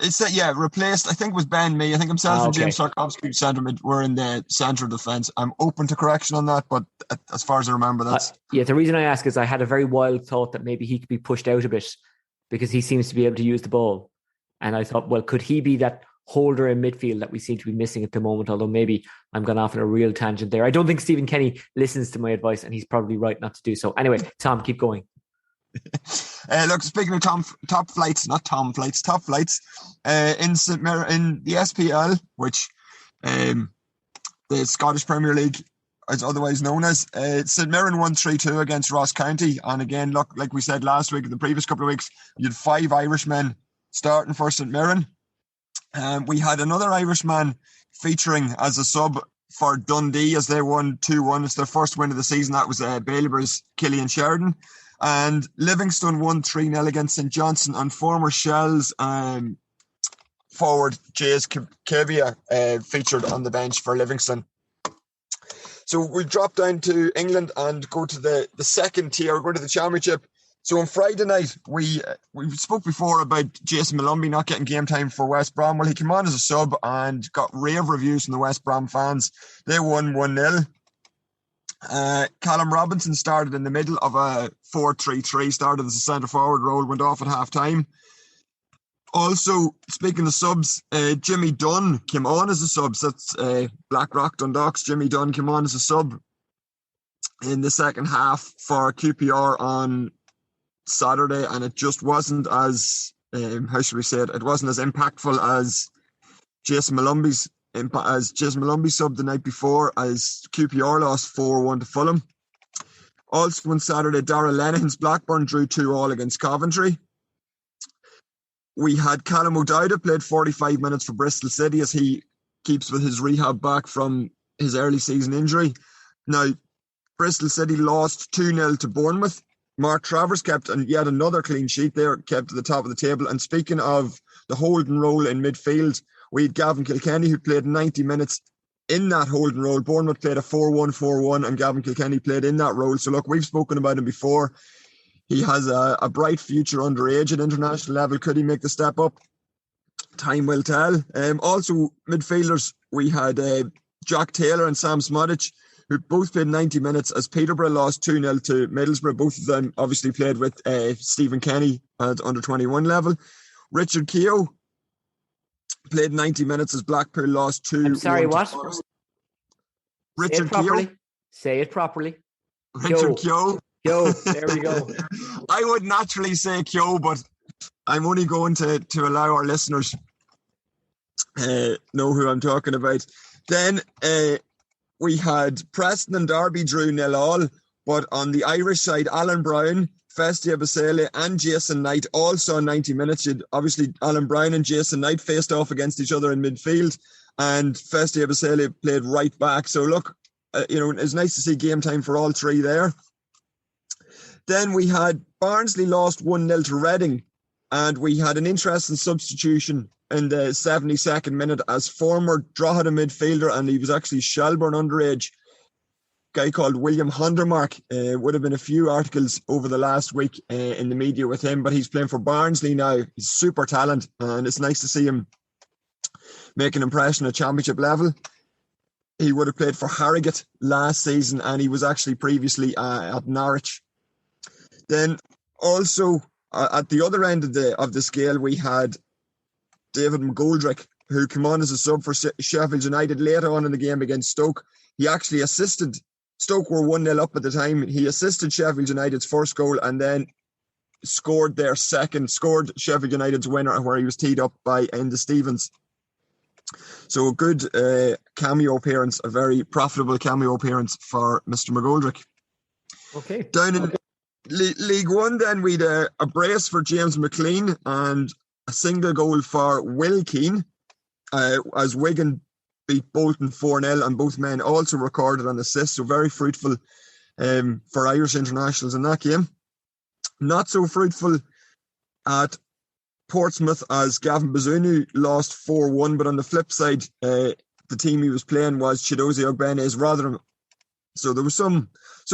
It's replaced, I think it was Ben Mee. I think himself and James Sarkovsky centre mid were in the centre of defence. I'm open to correction on that, but as far as I remember, that's... the reason I ask is I had a very wild thought that maybe he could be pushed out a bit because he seems to be able to use the ball. And I thought, well, could he be that holder in midfield that we seem to be missing at the moment? Although maybe I'm going off on a real tangent there. I don't think Stephen Kenny listens to my advice, and he's probably right not to do so. Anyway, Tom, keep going. Look, speaking of top flights in St Mirren, in the SPL, which the Scottish Premier League is otherwise known as, St Mirren won 3-2 against Ross County. And again, look, like we said last week, in the previous couple of weeks, you had 5 Irishmen starting for St Mirren. We had another Irishman featuring as a sub for Dundee as they won 2-1. It's their first win of the season. That was Bailiebers' Killian Sheridan. And Livingston won 3-0 against St Johnstone, and former Shells forward Jays Kevia featured on the bench for Livingston. So we drop down to England and go to the second tier, go to the Championship. So on Friday night, we spoke before about Jason Malumbi not getting game time for West Brom. Well, he came on as a sub and got rave reviews from the West Brom fans. They won 1-0. Callum Robinson started in the middle of a 4-3-3, started as a centre forward role, went off at half time. Also, speaking of subs, Jimmy Dunn came on as a sub. So that's Blackrock Dundalk's Jimmy Dunn came on as a sub in the second half for QPR on Saturday, and it just wasn't as it wasn't as impactful as Jason Malumbi's sub the night before, as QPR lost 4-1 to Fulham. Also on Saturday, Darragh Lenihan's Blackburn drew 2-2 against Coventry. we had Callum O'Dowda played 45 minutes for Bristol City as he keeps with his rehab back from his early season injury. Now, Bristol City lost 2-0 to Bournemouth. Mark Travers kept and yet another clean sheet there, kept at the top of the table. And speaking of the holding role in midfield, we had Gavin Kilkenny, who played 90 minutes in that holding role. Bournemouth played a 4-1-4-1 and Gavin Kilkenny played in that role. So look, we've spoken about him before. He has a bright future underage at international level. Could he make the step up? Time will tell. Also, midfielders, we had Jack Taylor and Sam Smodic, who both played 90 minutes as Peterborough lost 2-0 to Middlesbrough. Both of them obviously played with Stephen Kenny at under-21 level. Richard Keogh played 90 minutes as Blackpool lost 2-1. I'm sorry, what? Richard Keogh. Say it properly. Richard Keogh. Keogh, there we go. I would naturally say Keogh, but I'm only going to allow our listeners know who I'm talking about. Then we had Preston and Derby drew 0-0, but on the Irish side, Alan Brown, Festia Basile and Jason Knight all saw 90 minutes. Obviously, Alan Brown and Jason Knight faced off against each other in midfield, and Festia Basile played right back. So look, it's nice to see game time for all three there. Then we had Barnsley lost 1-0 to Reading, and we had an interesting substitution in the 72nd minute as former Drogheda midfielder, and he was actually Shelbourne underage, guy called William Hondermark. Would have been a few articles over the last week in the media with him, but he's playing for Barnsley now. He's super talent, and it's nice to see him make an impression at championship level. He would have played for Harrogate last season, and he was actually previously at Norwich. Then also at the other end of the scale, we had David McGoldrick, who came on as a sub for Sheffield United later on in the game against Stoke. He actually assisted, Stoke were 1-0 up at the time. He assisted Sheffield United's first goal and then scored Sheffield United's winner, where he was teed up by Enda Stevens. So a good cameo appearance, a very profitable cameo appearance for Mr. McGoldrick. Okay. Down in League One, then we'd a brace for James McLean and a single goal for Will Keane as Wigan beat Bolton 4-0, and both men also recorded an assist, so very fruitful for Irish internationals in that game. Not so fruitful at Portsmouth as Gavin Bazunu lost 4-1, but on the flip side, the team he was playing was Chidozie Ogbene's Rotherham. So there was some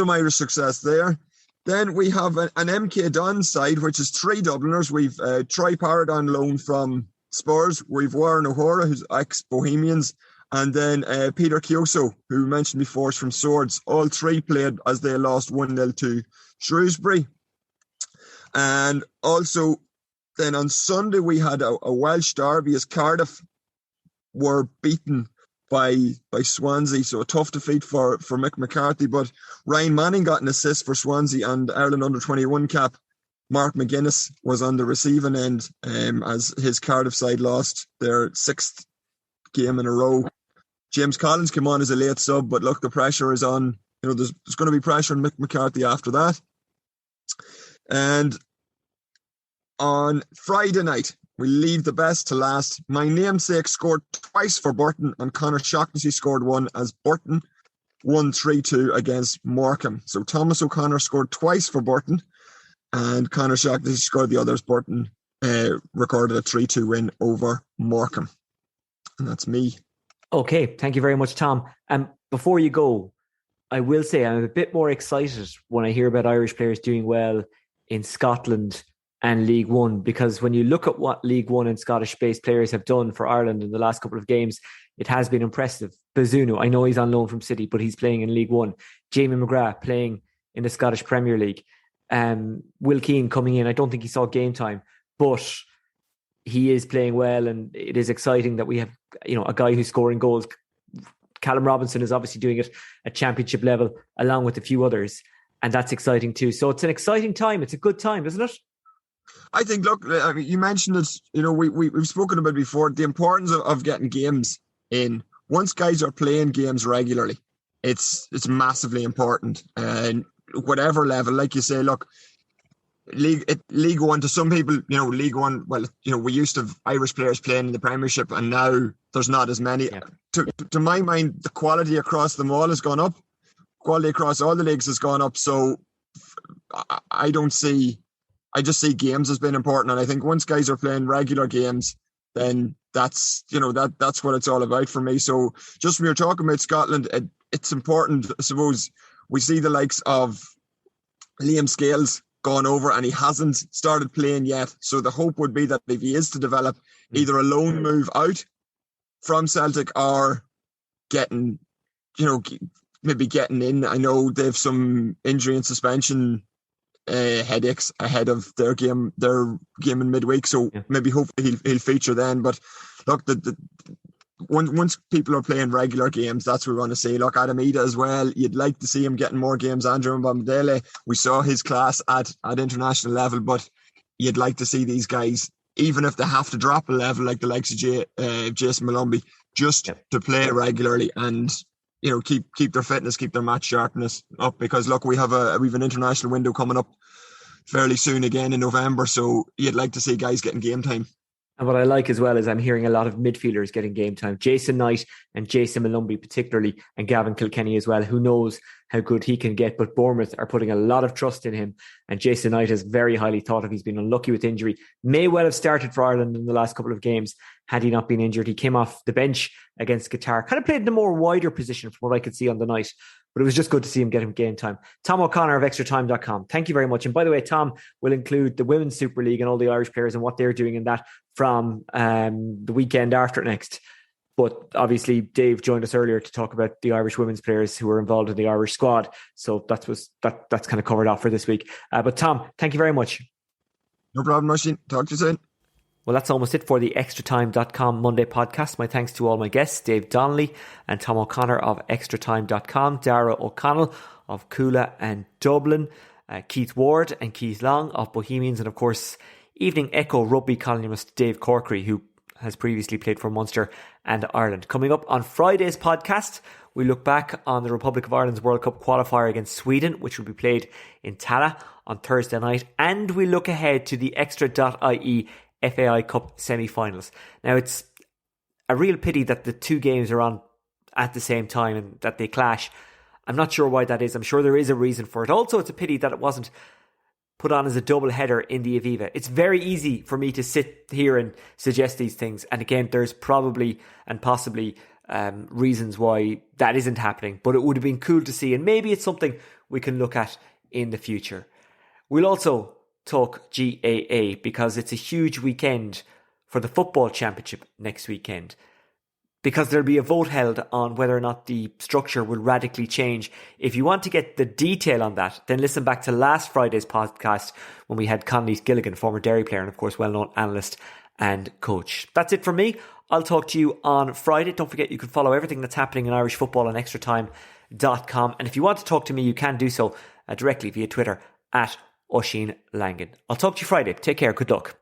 Irish success there. Then we have an MK Dons side, which is three Dubliners. We've Troy Parrott on loan from Spurs. We've Warren O'Hara, who's ex-Bohemians. And then Peter Kyoso, who we mentioned before, is from Swords. All three played as they lost 1-0 to Shrewsbury. And also, then on Sunday, we had a Welsh derby as Cardiff were beaten by Swansea, so a tough defeat for Mick McCarthy, but Ryan Manning got an assist for Swansea, and Ireland under-21 cap Mark McGuinness was on the receiving end as his Cardiff side lost their sixth game in a row. James Collins came on as a late sub, but look, the pressure is on. There's going to be pressure on Mick McCarthy after that. And on Friday night, we leave the best to last. My namesake scored twice for Burton, and Conor Shaughnessy scored one as Burton won 3-2 against Morecambe. So Thomas O'Connor scored twice for Burton, and Conor Shaughnessy scored the others. Burton recorded a 3-2 win over Morecambe. And that's me. Okay, thank you very much, Tom. Before you go, I will say I'm a bit more excited when I hear about Irish players doing well in Scotland and League One, because when you look at what League One and Scottish-based players have done for Ireland in the last couple of games, it has been impressive. Bazunu, I know he's on loan from City, but he's playing in League One. Jamie McGrath playing in the Scottish Premier League. Will Keane coming in, I don't think he saw game time, but he is playing well, and it is exciting that we have a guy who's scoring goals. Callum Robinson is obviously doing it at championship level along with a few others, and that's exciting too. So it's an exciting time. It's a good time, isn't it? I think, look, you mentioned it, we've spoken about before, the importance of getting games in. Once guys are playing games regularly, it's massively important. And whatever level, like you say, look, League One, to some people, League One, well, we used to have Irish players playing in the Premiership, and now there's not as many. Yeah. To my mind, the quality across them all has gone up. Quality across all the leagues has gone up. So I just see games as being important. And I think once guys are playing regular games, then that's what it's all about for me. So just when you're talking about Scotland, it's important, I suppose. We see the likes of Liam Scales gone over, and he hasn't started playing yet. So the hope would be that if he is to develop, either a loan move out from Celtic or getting, maybe getting in. I know they have some injury and suspension headaches ahead of their game in midweek. So maybe hopefully he'll feature then. But look, once people are playing regular games, that's what we want to see. Look, Adam Ida as well, you'd like to see him getting more games. Andrew Mbamdele, we saw his class at international level, but you'd like to see these guys, even if they have to drop a level like the likes of Jason Malumbi, just to play regularly and keep their fitness, keep their match sharpness up. Because look, we've an international window coming up fairly soon again in November, so you'd like to see guys getting game time. And what I like as well is I'm hearing a lot of midfielders getting game time. Jason Knight and Jason Malumbi particularly, and Gavin Kilkenny as well. Who knows how good he can get, but Bournemouth are putting a lot of trust in him. And Jason Knight is very highly thought of. He's been unlucky with injury. May well have started for Ireland in the last couple of games had he not been injured. He came off the bench against Qatar. Kind of played in a more wider position from what I could see on the night. But it was just good to see him get him game time. Tom O'Connor of extratime.com. Thank you very much. And by the way, Tom will include the Women's Super League and all the Irish players and what they're doing in that from the weekend after next. But obviously, Dave joined us earlier to talk about the Irish women's players who were involved in the Irish squad. So that's kind of covered off for this week. But Tom, thank you very much. No problem, Oisin. Talk to you soon. Well, that's almost it for the extratime.com Monday podcast. My thanks to all my guests, Dave Donnelly and Tom O'Connor of extratime.com, Darragh O'Connell of Cuala and Dublin, Keith Ward and Keith Long of Bohemians, and of course, Evening Echo rugby columnist Dave Corkery, who has previously played for Munster and Ireland. Coming up on Friday's podcast, we look back on the Republic of Ireland's World Cup qualifier against Sweden, which will be played in Tallaght on Thursday night, and we look ahead to the Extra.ie FAI Cup semi-finals. Now, it's a real pity that the two games are on at the same time and that they clash. I'm not sure why that is. I'm sure there is a reason for it. Also, it's a pity that it wasn't put on as a double header in the Aviva. It's very easy for me to sit here and suggest these things. And again, there's probably and possibly reasons why that isn't happening. But it would have been cool to see. And maybe it's something we can look at in the future. We'll also talk GAA because it's a huge weekend for the football championship next weekend, because there'll be a vote held on whether or not the structure will radically change. If you want to get the detail on that, then listen back to last Friday's podcast when we had Conleth Gilligan, former Derry player and of course well-known analyst and coach. That's it from me. I'll talk to you on Friday. Don't forget you can follow everything that's happening in Irish football on extratime.com, and if you want to talk to me you can do so directly via Twitter at Oisin Langan. I'll talk to you Friday. Take care. Good luck.